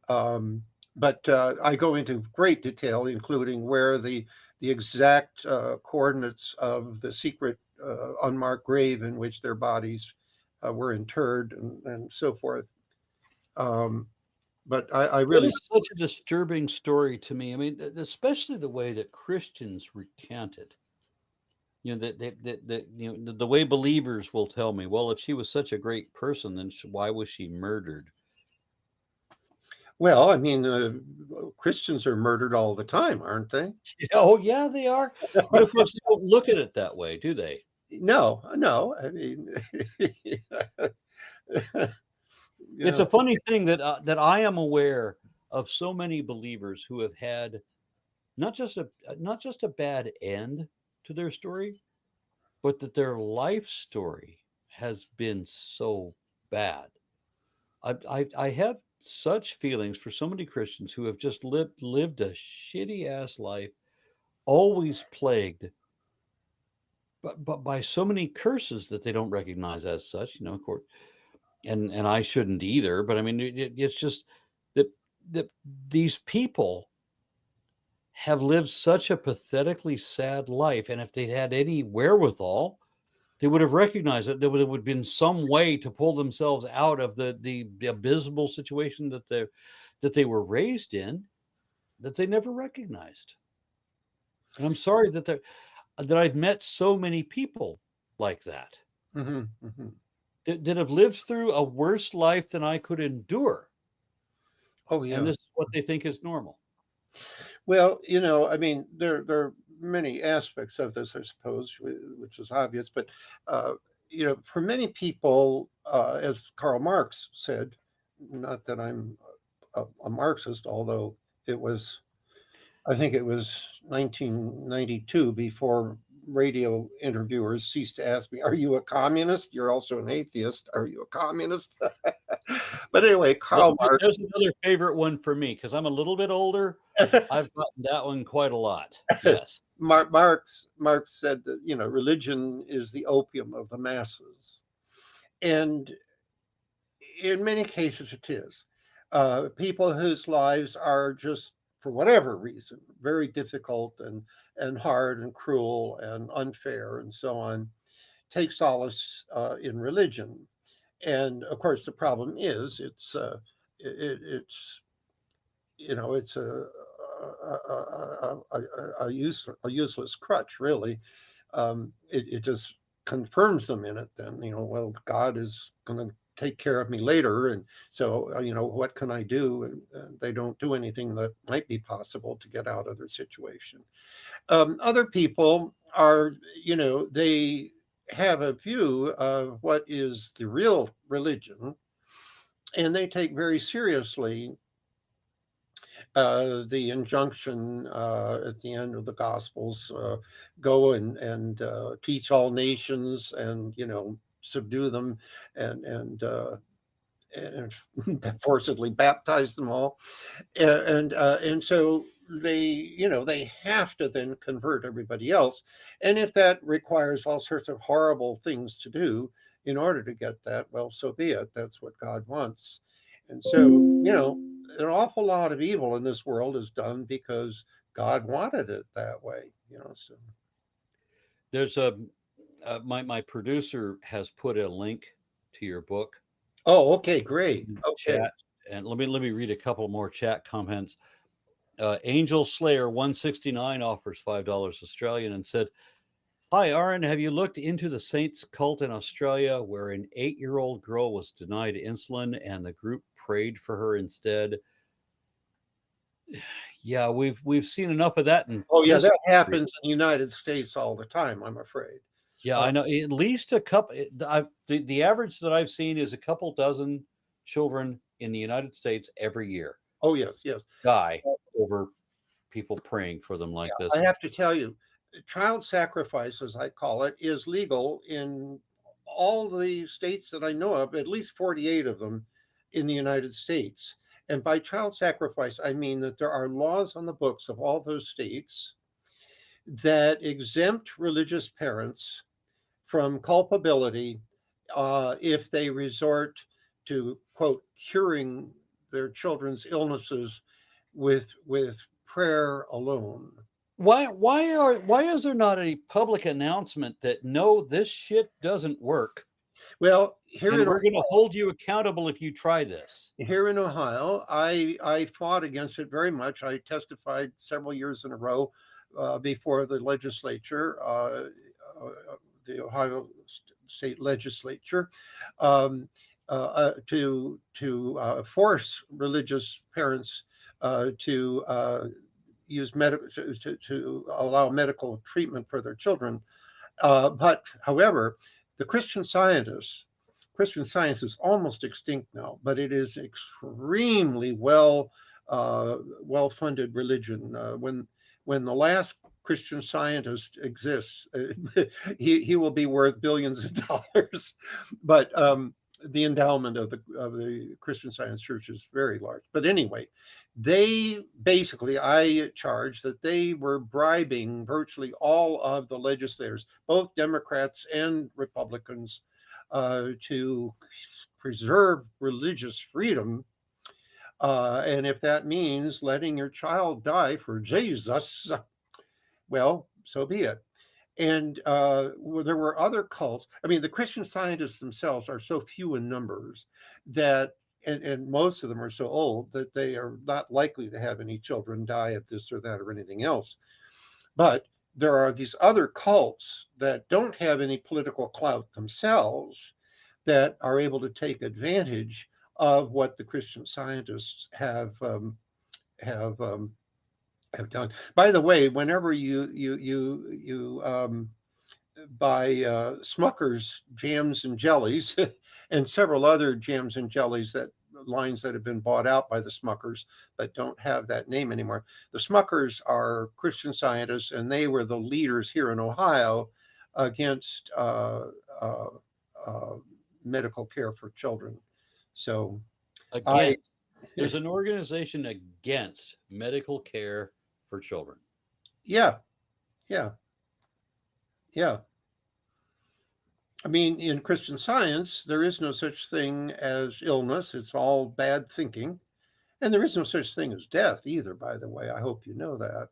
Um, but I go into great detail, including where the exact coordinates of the secret unmarked grave in which their bodies were interred and so forth. Um, but I It really, is such a disturbing story to me. I mean, especially the way that Christians recant it. The way believers will tell me, well, if she was such a great person, then why was she murdered? well, I mean, Christians are murdered all the time, aren't they? Oh, yeah, they are. But of course, they don't look at it that way, do they? No, no. I mean, It's yeah. a funny thing that I am aware of so many believers who have had not just a bad end to their story, but that their life story has been so bad. I have such feelings for so many Christians who have just lived a shitty ass life, always plagued but by so many curses that they don't recognize as such. Of course, and I shouldn't either. But I mean, it's just that that these people have lived such a pathetically sad life, and if they'd had any wherewithal, they would have recognized it. There would have been some way to pull themselves out of the abysmal situation that they were raised in that they never recognized. And I'm sorry that I've met so many people like that Hmm, hmm. that have lived through a worse life than I could endure, Oh and yeah. this is what they think is normal. Well, I mean, there are many aspects of this, I suppose, which is obvious. But uh, for many people, as Karl Marx said, not that I'm a Marxist, although it was, I think it was 1992 before radio interviewers ceased to ask me, "Are you a communist? You're also an atheist. Are you a communist?" But anyway, Karl Marx. There's another favorite one for me because I'm a little bit older. I've gotten that one quite a lot. Yes. Marx said that religion is the opium of the masses, and in many cases it is. People whose lives are just for whatever reason very difficult and hard and cruel and unfair and so on take solace in religion. And of course, the problem is it's it's a useless crutch, really. It just confirms them in it. Then well, God is going to take care of me later, and so what can I do? And they don't do anything that might be possible to get out of their situation. Other people are, they have a view of what is the real religion, and they take very seriously the injunction at the end of the Gospels, go and teach all nations, and subdue them, and forcibly baptize them all, and so they have to then convert everybody else, and if that requires all sorts of horrible things to do in order to get that, well, so be it. That's what God wants. And so an awful lot of evil in this world is done because God wanted it that way. So There's my producer has put a link to your book oh, okay, great. in the Okay. chat, and let me read a couple more chat comments. Angel Slayer 169 offers $5 Australian and said, "Hi, Aaron. Have you looked into the Saints cult in Australia where an 8-year-old girl was denied insulin and the group prayed for her instead?" Yeah, we've seen enough of that in Oh, yeah, this that country. happens in the United States all the time, I'm afraid. Yeah, I know at least a couple. The average that I've seen is a couple dozen children in the United States every year Oh, yes, yes. die over people praying for them like this. I have to tell you, child sacrifice, as I call it, is legal in all the states that I know of, at least 48 of them in the United States. And by child sacrifice, I mean that there are laws on the books of all those states that exempt religious parents from culpability if they resort to, quote, curing their children's illnesses with prayer alone. Why is there not a public announcement that no, this shit doesn't work Well, and we're going to hold you accountable if you try this? here in Ohio, I fought against it very much. I testified several years in a row before the legislature, the Ohio State Legislature, to force religious parents to use to allow medical treatment for their children. But however, the Christian Science is almost extinct now, but it is extremely well funded religion. When the last Christian Scientist exists, he will be worth billions of dollars. But the endowment of the Christian Science Church is very large. But anyway, I charge that they were bribing virtually all of the legislators, both Democrats and Republicans, to preserve religious freedom. And if that means letting your child die for Jesus, well, so be it. And there were other cults. I mean, the Christian Scientists themselves are so few in numbers that, and most of them are so old that they are not likely to have any children die of this or that or anything else. But there are these other cults that don't have any political clout themselves that are able to take advantage of what the Christian Scientists have done. By the way, whenever you buy Smucker's jams and jellies and several other jams and jellies lines that have been bought out by the Smuckers but don't have that name anymore. The Smuckers are Christian Scientists, and they were the leaders here in Ohio against medical care for children. So there's an organization against medical care for children. Yeah. I mean, in Christian Science, there is no such thing as illness. It's all bad thinking. And there is no such thing as death either, by the way. I hope you know that.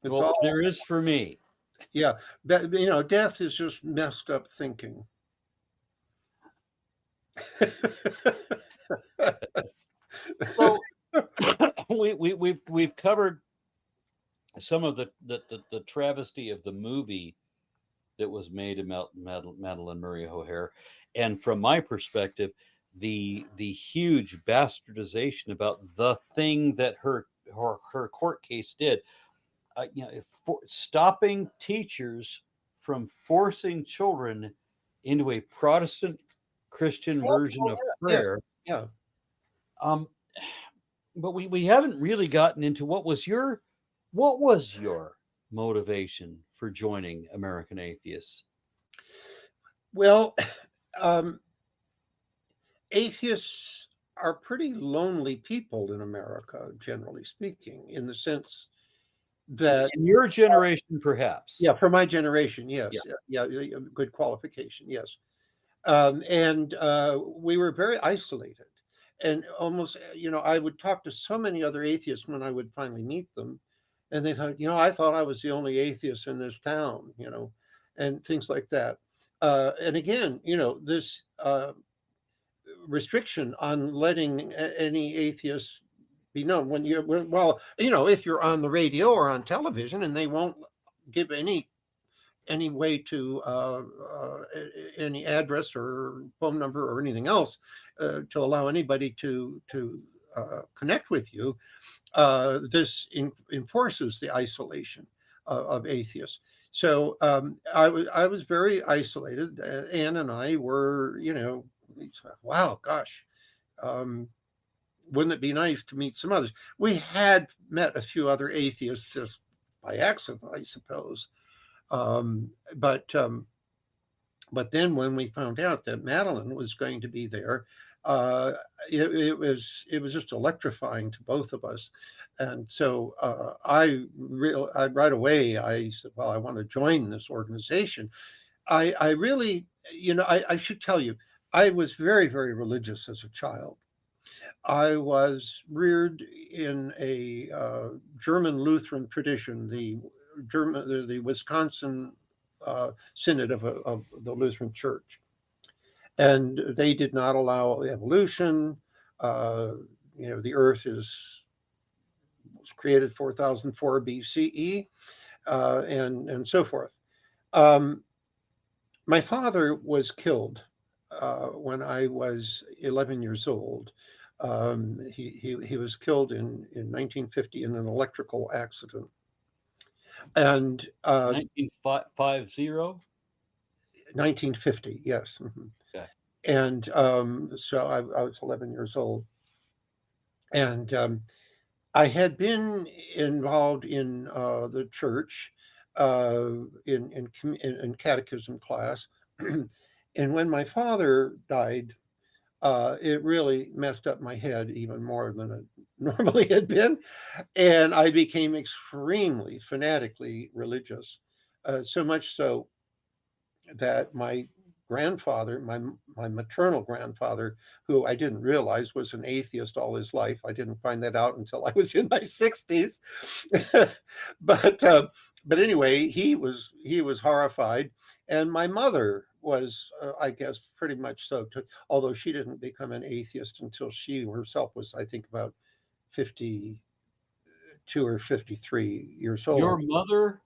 There is for me. Yeah. Death is just messed up thinking. So we've covered some of the travesty of the movie that was made about Madalyn Murray O'Hair, and from my perspective, the huge bastardization about the thing that her court case did. Stopping teachers from forcing children into a Protestant Christian version of prayer. Yeah. but we haven't really gotten into what was your motivation for joining American Atheists? Well, um, atheists are pretty lonely people in America, generally speaking, in the sense that, In your generation, perhaps. yeah, for my generation, Yeah. yes, yeah, good qualification, yes. And we were very isolated. And almost, I would talk to so many other atheists when I would finally meet them. And they thought, I thought I was the only atheist in this town, and things like that. And again, this restriction on letting any atheist be known well, if you're on the radio or on television, and they won't give any way to any address or phone number or anything else to allow anybody to connect with you. This enforces the isolation of atheists. So I was very isolated. Anne and I were, wow, gosh, um, wouldn't it be nice to meet some others? We had met a few other atheists just by accident, I suppose. Um, but um, but then when we found out that Madeline was going to be there, uh, it was just electrifying to both of us. And so I right away I said, well, I want to join this organization. I really, I should tell you, I was very, very religious as a child. I was reared in a German Lutheran tradition, the Wisconsin Synod of the Lutheran Church, and they did not allow evolution. Uh, the Earth was created 4004 BCE, and so forth. Um, my father was killed when I was 11 years old. He was killed in 1950 in an electrical accident. And 1950? 1950, yes. Okay. And so I was 11 years old. And I had been involved in the church in catechism class. And when my father died, it really messed up my head even more than it normally had been. And I became extremely fanatically religious, so much so that my grandfather, my maternal grandfather, who I didn't realize was an atheist all his life. I didn't find that out until I was in my 60s. but but anyway, he was horrified, and my mother was, I guess, pretty much so too. Although she didn't become an atheist until she herself was, I think, about 52 or 53 years Your old. mother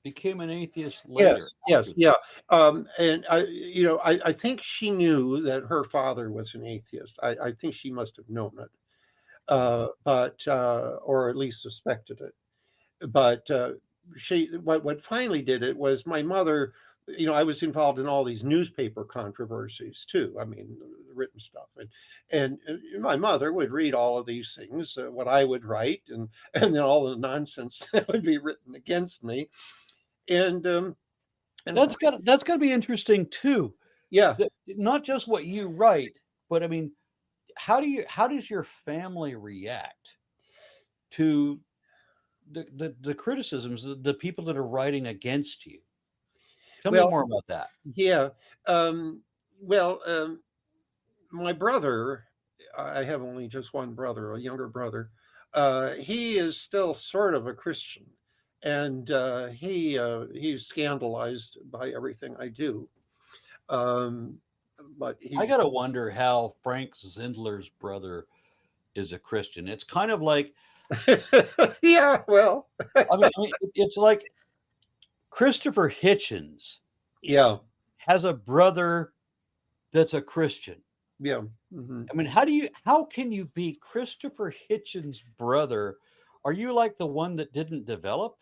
became an atheist later. Yes, yeah. And I think she knew that her father was an atheist. I think she must have known it, but or at least suspected it. But what finally did it was my mother. I was involved in all these newspaper controversies too. I mean, the written stuff, and my mother would read all of these things, what I would write, and then all the nonsense that would be written against me, and That's got to be interesting too. yeah. Not just what you write, but I mean, how does your family react to the criticisms, the people that are writing against you? Tell me Well, more about that. yeah. Um, well, my brother, I have only just one brother, a younger brother. He is still sort of a Christian, and he's scandalized by everything I do. Um, but I he's gotta wonder how Frank Zindler's brother is a Christian. It's kind of like, yeah, well, it's like Christopher Hitchens yeah, has a brother that's a Christian. yeah. Mhm. I mean, how can you be Christopher Hitchens' brother? Are you like the one that didn't develop?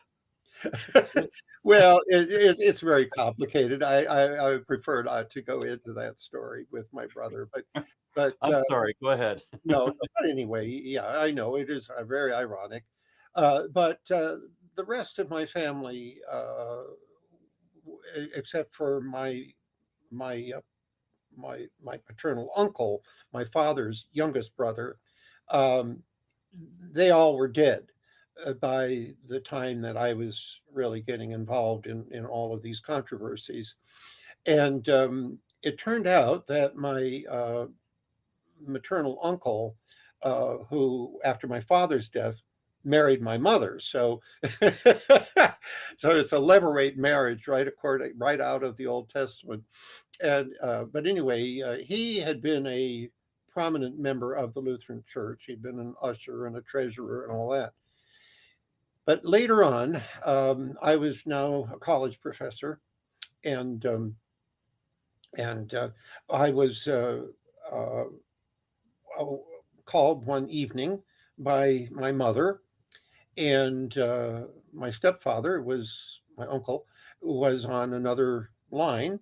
Well, it's very complicated. I prefer not to go into that story with my brother, But I'm sorry. Go ahead. no, but anyway, yeah, I know it is very ironic. But the rest of my family, except for my my paternal uncle, my father's youngest brother, um, they all were dead by the time that I was really getting involved in all of these controversies. And it turned out that my maternal uncle, who after my father's death married my mother. So, so it's a levirate marriage, right out of the Old Testament. And but anyway, he had been a prominent member of the Lutheran Church. He'd been an usher and a treasurer and all that. But later on, I was now a college professor, and and I was uh, called one evening by my mother, and my stepfather my uncle, was on another line,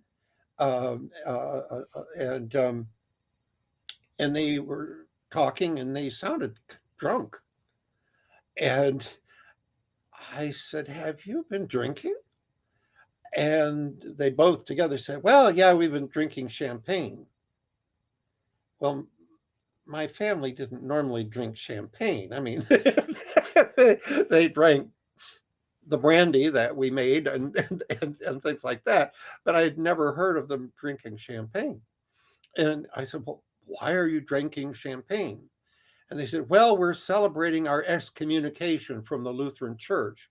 um, uh, uh, uh, and um, and they were talking, and they sounded drunk. And I said, "Have you been drinking?" And they both together said, "Well, yeah, we've been drinking champagne." Well, my family didn't normally drink champagne. I mean, they drank the brandy that we made and things like that, but I'd never heard of them drinking champagne. And I said, "Well, why are you drinking champagne?" And they said, "Well, we're celebrating our excommunication from the Lutheran Church."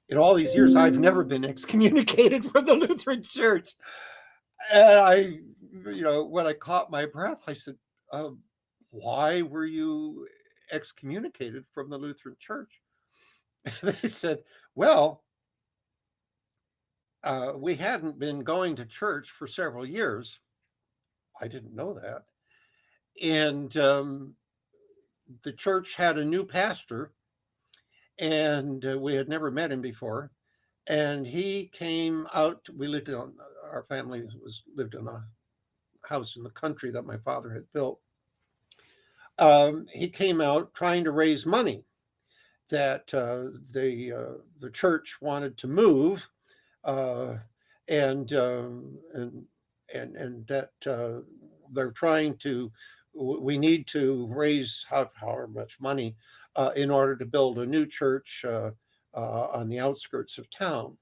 In all these years, I've never been excommunicated from the Lutheran Church. And when I caught my breath, I said, "Why were you excommunicated from the Lutheran Church?" And they said, "Well, we hadn't been going to church for several years." I didn't know that. And the church had a new pastor, and we had never met him before. And he came out. We lived on our family lived in a house in the country that my father had built. He came out trying to raise money that the church wanted to move, uh, and, and that they're trying to. We need to raise however much money in order to build a new church on the outskirts of town.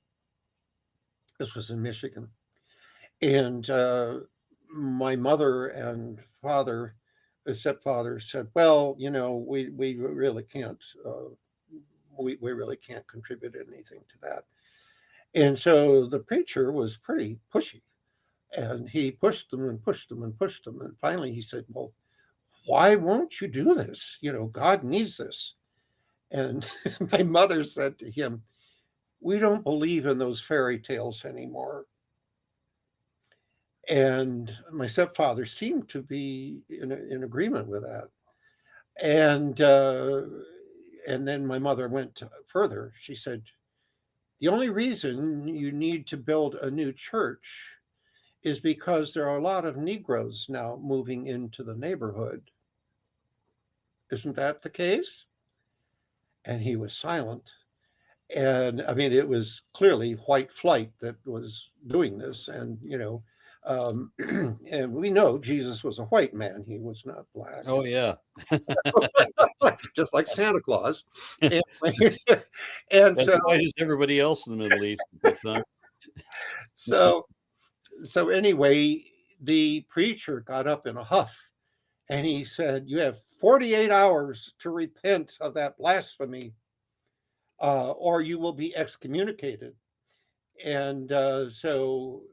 This was in Michigan, and my mother and father, stepfather, said, "Well, we really can't." We really can't contribute anything to that. And so the preacher was pretty pushy, and he pushed them and pushed them and pushed them. And finally he said, "Well, why won't you do this? God needs this." And my mother said to him, "We don't believe in those fairy tales anymore." And my stepfather seemed to be in agreement with that. And and then my mother went further. She said, "The only reason you need to build a new church is because there are a lot of Negroes now moving into the neighborhood. Isn't that the case?" And he was silent. And I mean, it was clearly white flight that was doing this. And, and we know Jesus was a white man, he was not black, Oh yeah. just like Santa Claus. And, and As white as everybody else in the Middle East at that time. so, so anyway, the preacher got up in a huff and he said, "You have 48 hours to repent of that blasphemy, or you will be excommunicated." And so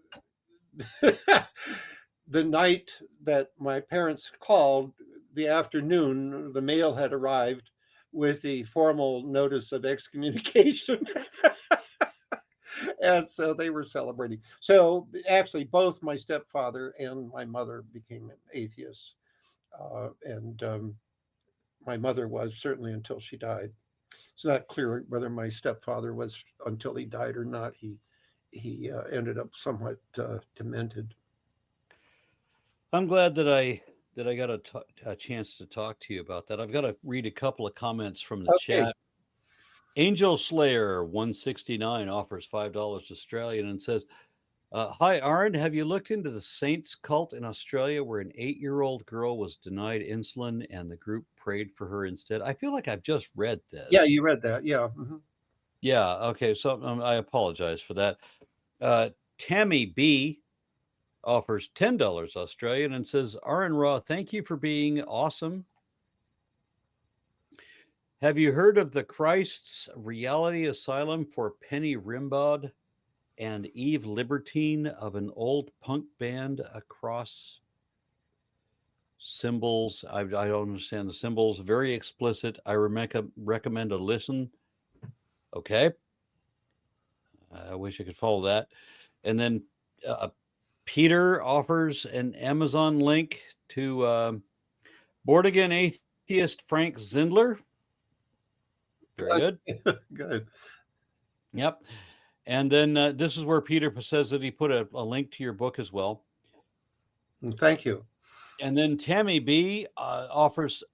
the night that my parents called, the afternoon, the mail had arrived with the formal notice of excommunication. And so they were celebrating. So actually, both my stepfather and my mother became atheists. And my mother was certainly until she died. It's not clear whether my stepfather was until he died or not. He ended up somewhat demented. I'm glad that I got a chance to talk to you about that. I've got to read a couple of comments from the Okay. chat. Angel Slayer 169 offers $5 Australian and says, "Hi, Aaron. Have you looked into the Saints cult in Australia where an 8-year-old girl was denied insulin and the group prayed for her instead?" I feel like I've just read Yeah, this. you read that. Yeah. Yeah. Okay. So I apologize for that. Tammy B offers $10 Australian and says, "Aaron Raw, thank you for being awesome. Have you heard of the Christ's Reality Asylum for Penny Rimbaud and Eve Libertine of an old punk band across symbols? I don't understand the symbols. Very explicit. I recommend a listen." Okay. I wish I could follow that. And then Peter offers an Amazon link to Born Again Atheist Frank Zindler. Very good. Good. Yep. And then this is where Peter says that he put a link to your book as well. Thank you. And then Tammy B offers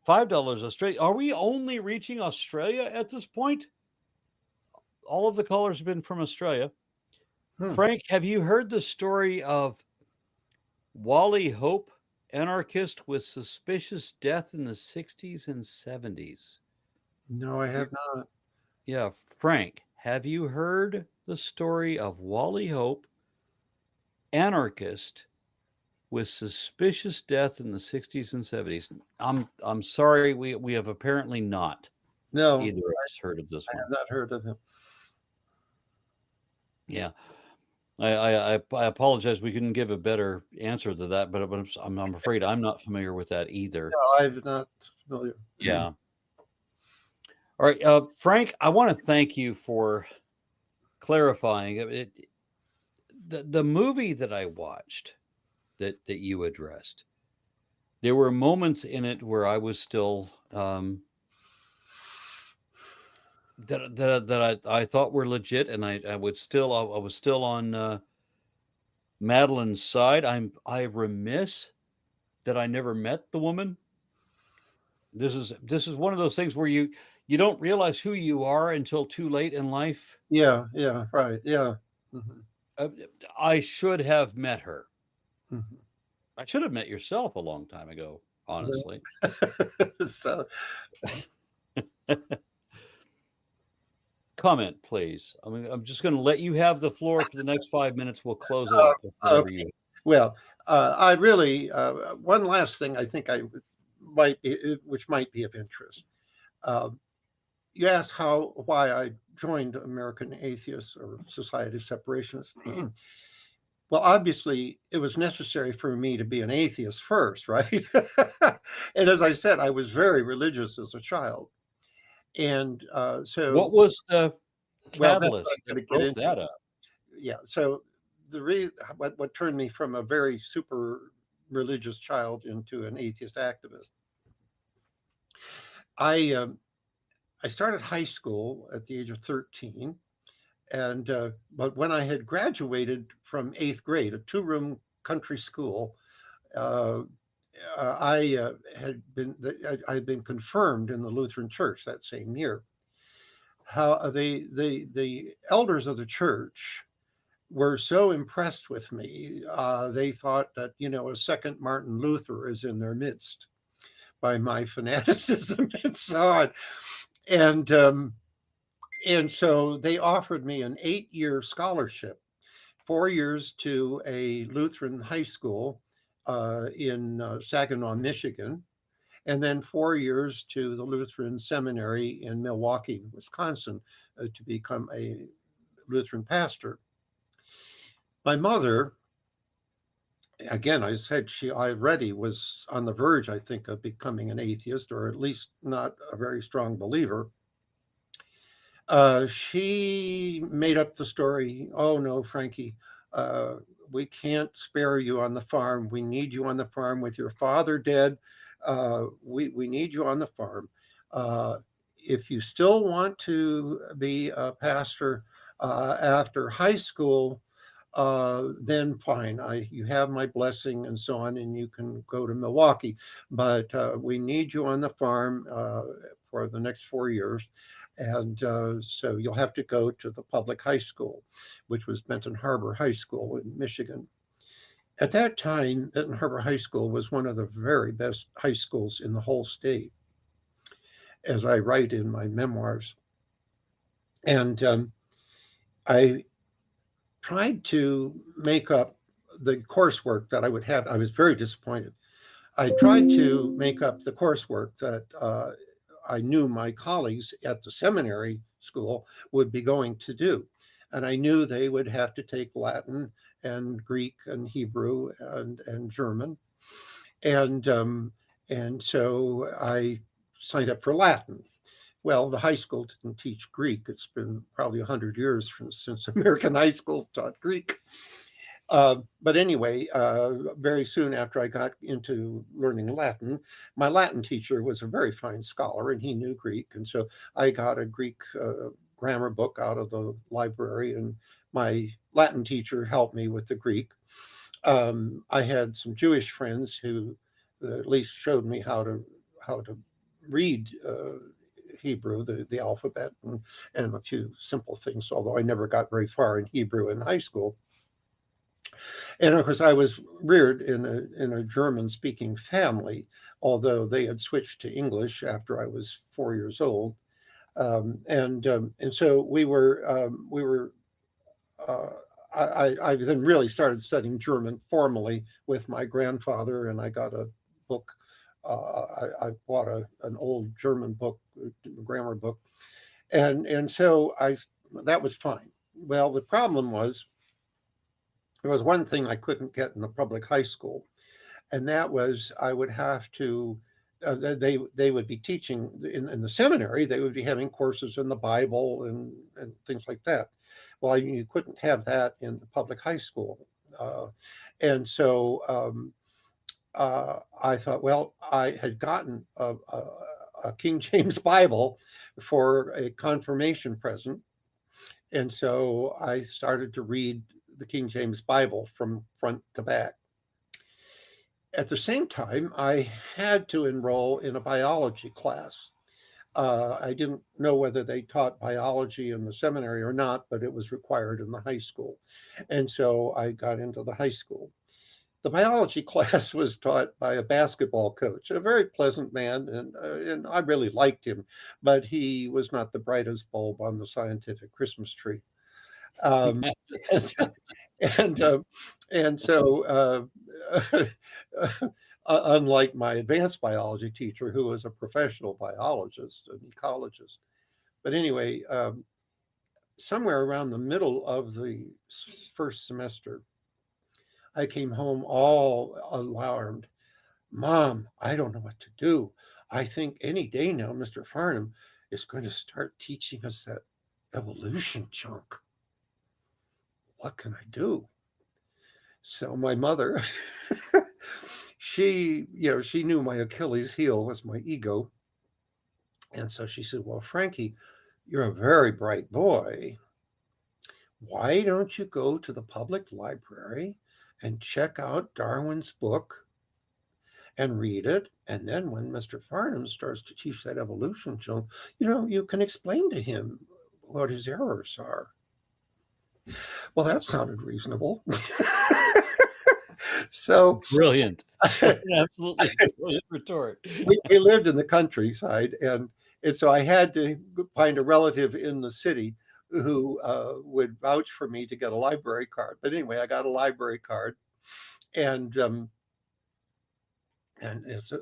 $5 Australia. Are we only reaching Australia at this point? All of the callers have been from Australia. Frank, have you heard the story of Wally Hope, anarchist with suspicious death in the 60s and 70s? No, I have not. Yeah, Frank, have you heard the story of Wally Hope, anarchist with suspicious death in the 60s and 70s? I'm sorry, we have apparently not. No, Either of us heard of this I one. have not heard of him. Yeah. I apologize. We couldn't give a better answer to that, but I'm afraid I'm not familiar with that either. No, I'm not familiar. Yeah. All right, Frank, I want to thank you for clarifying it. The movie that I watched that you addressed, there were moments in it where I was still that I thought were legit, and I was still on Madeline's side. I remiss that I never met the woman. This is one of those things where you don't realize who you are until too late in life. Yeah, right. Yeah. I should have met her. Mhm. I should have met yourself a long time ago, honestly. So, Comment, please. I mean, I'm just going to let you have the floor for the next 5 minutes. We'll close it up. Whatever okay. you. Well, I really one last thing I think I might be, which might be of interest. You asked why I joined American Atheists or Society of Separationists. Well, obviously, it was necessary for me to be an atheist first, right? And as I said, I was very religious as a child. And so, What was the well, that's catalyst what I'm that going to get broke into. that up? Yeah. So what turned me from a very super religious child into an atheist activist. I started high school at the age of 13, and but when I had graduated from 8th grade, a 2-room country school, uh, I had been confirmed in the Lutheran Church that same year. How the elders of the church were so impressed with me. They thought that a second Martin Luther is in their midst by my fanaticism and so on. And so they offered me an 8-year scholarship, 4 years to a Lutheran high school in Saginaw, Michigan, and then 4 years to the Lutheran seminary in Milwaukee, Wisconsin, to become a Lutheran pastor. My mother, again, I said she already was on the verge, I think, of becoming an atheist, or at least not a very strong believer. She made up the story. Oh no, Frankie, we can't spare you on the farm. We need you on the farm with your father dead. We need you on the farm. If you still want to be a pastor after high school, then fine. You have my blessing and so on, and you can go to Milwaukee. But we need you on the farm for the next 4 years. And so you'll have to go to the public high school, which was Benton Harbor High School in Michigan. At that time, Benton Harbor High School was one of the very best high schools in the whole state, as I write in my memoirs. And I tried to make up the coursework that I would have. I was very disappointed. I tried to make up the coursework that I knew my colleagues at the seminary school would be going to do. And I knew they would have to take Latin and Greek and Hebrew and German. And so I signed up for Latin. Well, the high school didn't teach Greek. It's been probably 100 years since American high school taught Greek. But anyway, very soon after I got into learning Latin, my Latin teacher was a very fine scholar and he knew Greek. And so I got a Greek grammar book out of the library, and my Latin teacher helped me with the Greek. I had some Jewish friends who at least showed me how to read Hebrew, the alphabet, and a few simple things, although I never got very far in Hebrew in high school. And of course, I was reared in a German-speaking family, although they had switched to English after I was 4 years old. And so we were. I then really started studying German formally with my grandfather, and I got a book. I bought an old German book, grammar book, and so that was fine. Well, the problem was there was one thing I couldn't get in the public high school, and that was I would have to. They would be teaching in the seminary. They would be having courses in the Bible and things like that. Well, you couldn't have that in the public high school, and so I thought, well, I had gotten a King James Bible for a confirmation present, and so I started to read the King James Bible from front to back. At the same time, I had to enroll in a biology class. I didn't know whether they taught biology in the seminary or not, but it was required in the high school. And so I got into the high school. The biology class was taught by a basketball coach, a very pleasant man, and I really liked him, but he was not the brightest bulb on the scientific Christmas tree. Um, and and so unlike my advanced biology teacher, who was a professional biologist, an ecologist. But anyway, somewhere around the middle of the first semester, I came home all alarmed. Mom, I don't know what to do. I think any day now, Mr. Farnham is going to start teaching us that evolution junk. What can I do? So my mother, she knew my Achilles heel was my ego. And so she said, well, Frankie, you're a very bright boy. Why don't you go to the public library and check out Darwin's book and read it? And then when Mr. Farnham starts to teach that evolution junk, you can explain to him what his errors are. Well, that sounded reasonable. So Brilliant. Absolutely brilliant retort. we lived in the countryside, and so I had to find a relative in the city who would vouch for me to get a library card. But anyway, I got a library card, and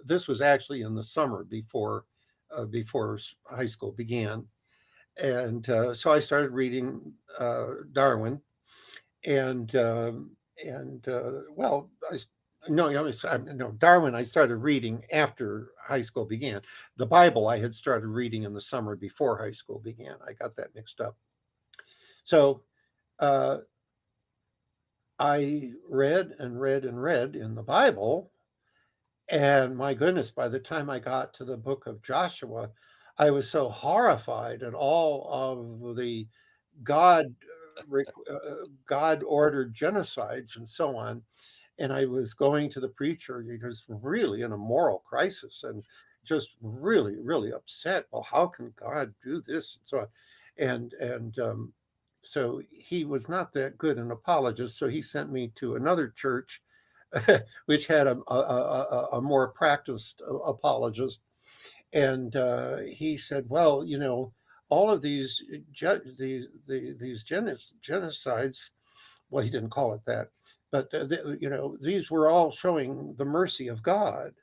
this was actually in the summer before high school began, and so I started reading Darwin, and well, Darwin I started reading after high school began. The Bible I had started reading in the summer before high school began. I got that mixed up. So I read and read and read in the Bible, and my goodness, by the time I got to the book of Joshua, I was so horrified at all of the God God ordered genocides and so on. And I was going to the preacher. He was really in a moral crisis and just really, really upset. Well, how can God do this and so on? And so he was not that good an apologist. So he sent me to another church, which had a more practiced apologist. And he said, well, all of these genocides. Well, he didn't call it that, but these were all showing the mercy of God.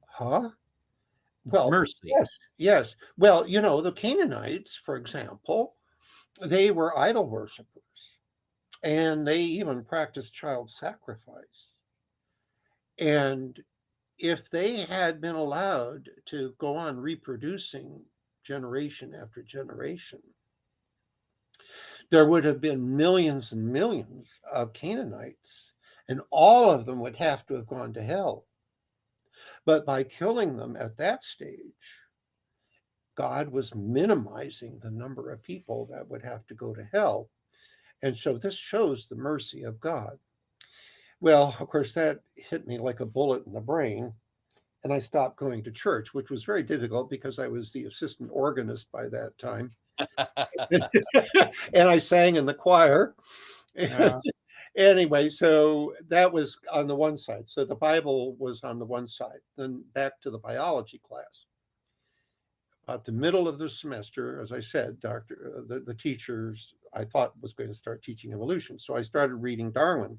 Huh? Well, Mercy. yes, yes. Well, the Canaanites, for example, they were idol worshippers, and they even practiced child sacrifice. And if they had been allowed to go on reproducing generation after generation, there would have been millions and millions of Canaanites, and all of them would have to have gone to hell. But by killing them at that stage, God was minimizing the number of people that would have to go to hell. And so this shows the mercy of God. Well, of course, that hit me like a bullet in the brain. And I stopped going to church, which was very difficult because I was the assistant organist by that time. And I sang in the choir. Anyway, so that was on the one side. So the Bible was on the one side. Then back to the biology class. About the middle of the semester, as I said, the teachers I thought was going to start teaching evolution. So I started reading Darwin.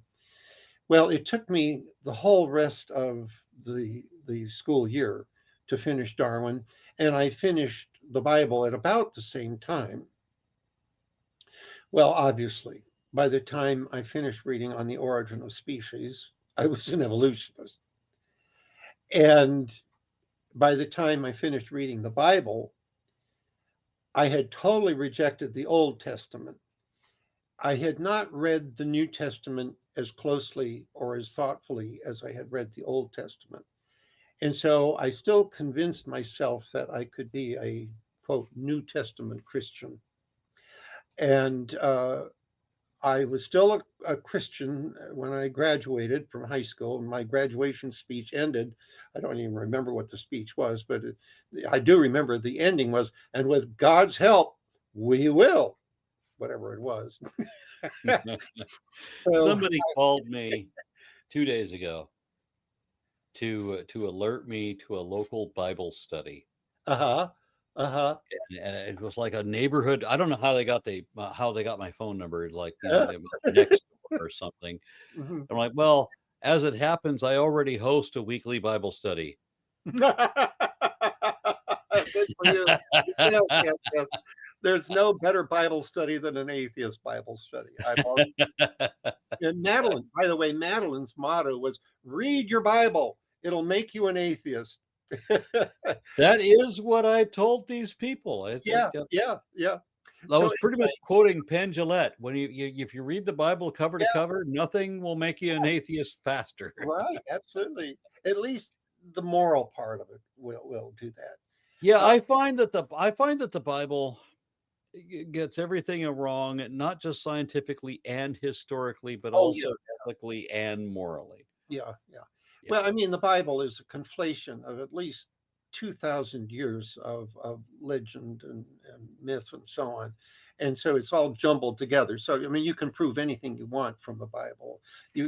Well, it took me the whole rest of the school year to finish Darwin, and I finished the Bible at about the same time. Well, obviously, by the time I finished reading On the Origin of Species, I was an evolutionist. And by the time I finished reading the Bible, I had totally rejected the Old Testament. I had not read the New Testament as closely or as thoughtfully as I had read the Old Testament. And so I still convinced myself that I could be a, quote, New Testament Christian. And I was still a Christian when I graduated from high school, and my graduation speech ended. I don't even remember what the speech was, but I do remember the ending was, and with God's help, we will, whatever it was. Somebody called me 2 days ago to alert me to a local Bible study. Uh-huh. Uh-huh. And it was like a neighborhood. I don't know how they got my phone number, like next door or something. Mm-hmm. I'm like, well, as it happens, I already host a weekly Bible study. Good for you. Yes, yes, yes. There's no better Bible study than an atheist Bible study. And Madeline, by the way, Madeline's motto was read your Bible. It'll make you an atheist. That is what I told these people. Yeah. I was pretty much quoting Penn Jillette. When if you read the Bible cover to cover, nothing will make you an atheist faster. Right, absolutely. At least the moral part of it will do that. Yeah, I find that the Bible gets everything wrong, not just scientifically and historically, but also ethically and morally. Yeah. Well, I mean, the Bible is a conflation of at least 2,000 years of legend and myth and so on. And so it's all jumbled together. So, I mean, you can prove anything you want from the Bible.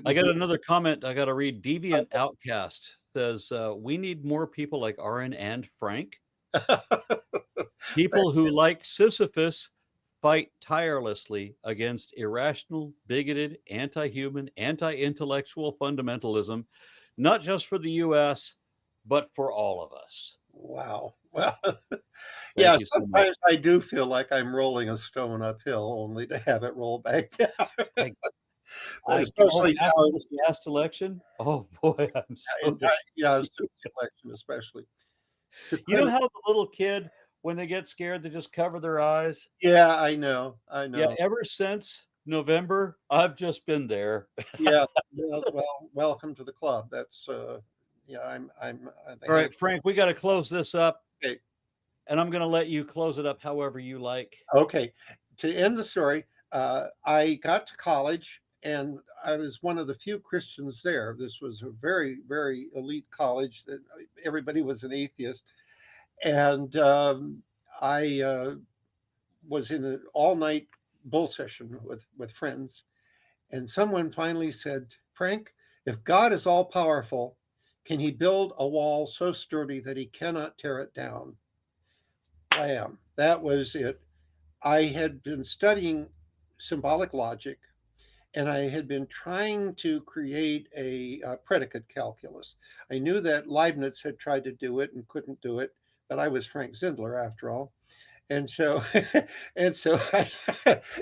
I got another comment I got to read. Deviant Outcast says, we need more people like Aaron and Frank. People who, like Sisyphus, fight tirelessly against irrational, bigoted, anti-human, anti-intellectual fundamentalism, not just for the U.S., but for all of us. Wow. Well, yeah, sometimes I do feel like I'm rolling a stone uphill only to have it roll back down. Especially now in this last election. Oh boy, I'm so election especially. You know how the little kid, when they get scared, they just cover their eyes? Yeah, I know. Yeah, ever since November, I've just been there. Yeah, well, welcome to the club. That's I'm all right, Frank, we got to close this up. Okay. And I'm going to let you close it up however you like. Okay. To end the story, I got to college, and I was one of the few Christians there. This was a very, very elite college that everybody was an atheist. And I was in an all night bull session with friends. And someone finally said, Frank, if God is all powerful, can he build a wall so sturdy that he cannot tear it down? Bam. That was it. I had been studying symbolic logic, and I had been trying to create a predicate calculus. I knew that Leibniz had tried to do it and couldn't do it, but I was Frank Zindler after all. And so, and so,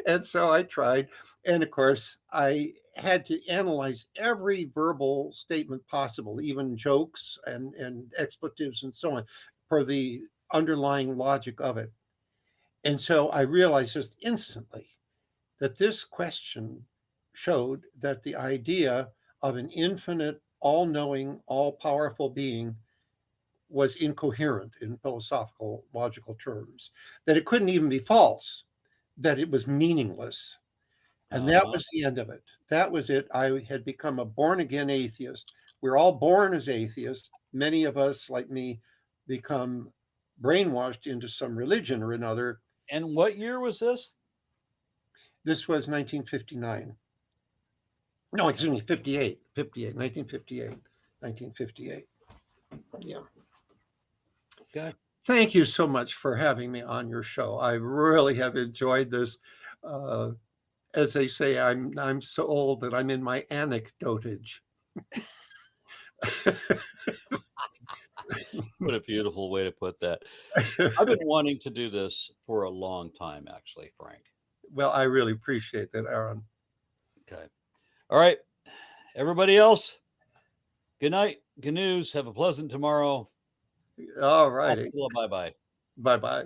and so I tried. And of course, I had to analyze every verbal statement possible, even jokes and expletives and so on, for the underlying logic of it. And so I realized just instantly that this question showed that the idea of an infinite, all knowing, all powerful being was incoherent in philosophical logical terms, that it couldn't even be false, that it was meaningless. And that was the end of it. That was it. I had become a born again atheist. We're all born as atheists. Many of us, like me, become brainwashed into some religion or another. And what year was this? This was 1959. No, excuse me, 58, 1958, 1958. Yeah. Okay. Thank you so much for having me on your show. I really have enjoyed this. As they say, I'm so old that I'm in my anecdotage. What a beautiful way to put that. I've been wanting to do this for a long time, actually, Frank. Well, I really appreciate that, Aaron. Okay. All right. Everybody else, good night. Good news. Have a pleasant tomorrow. All righty. Bye-bye. Bye-bye.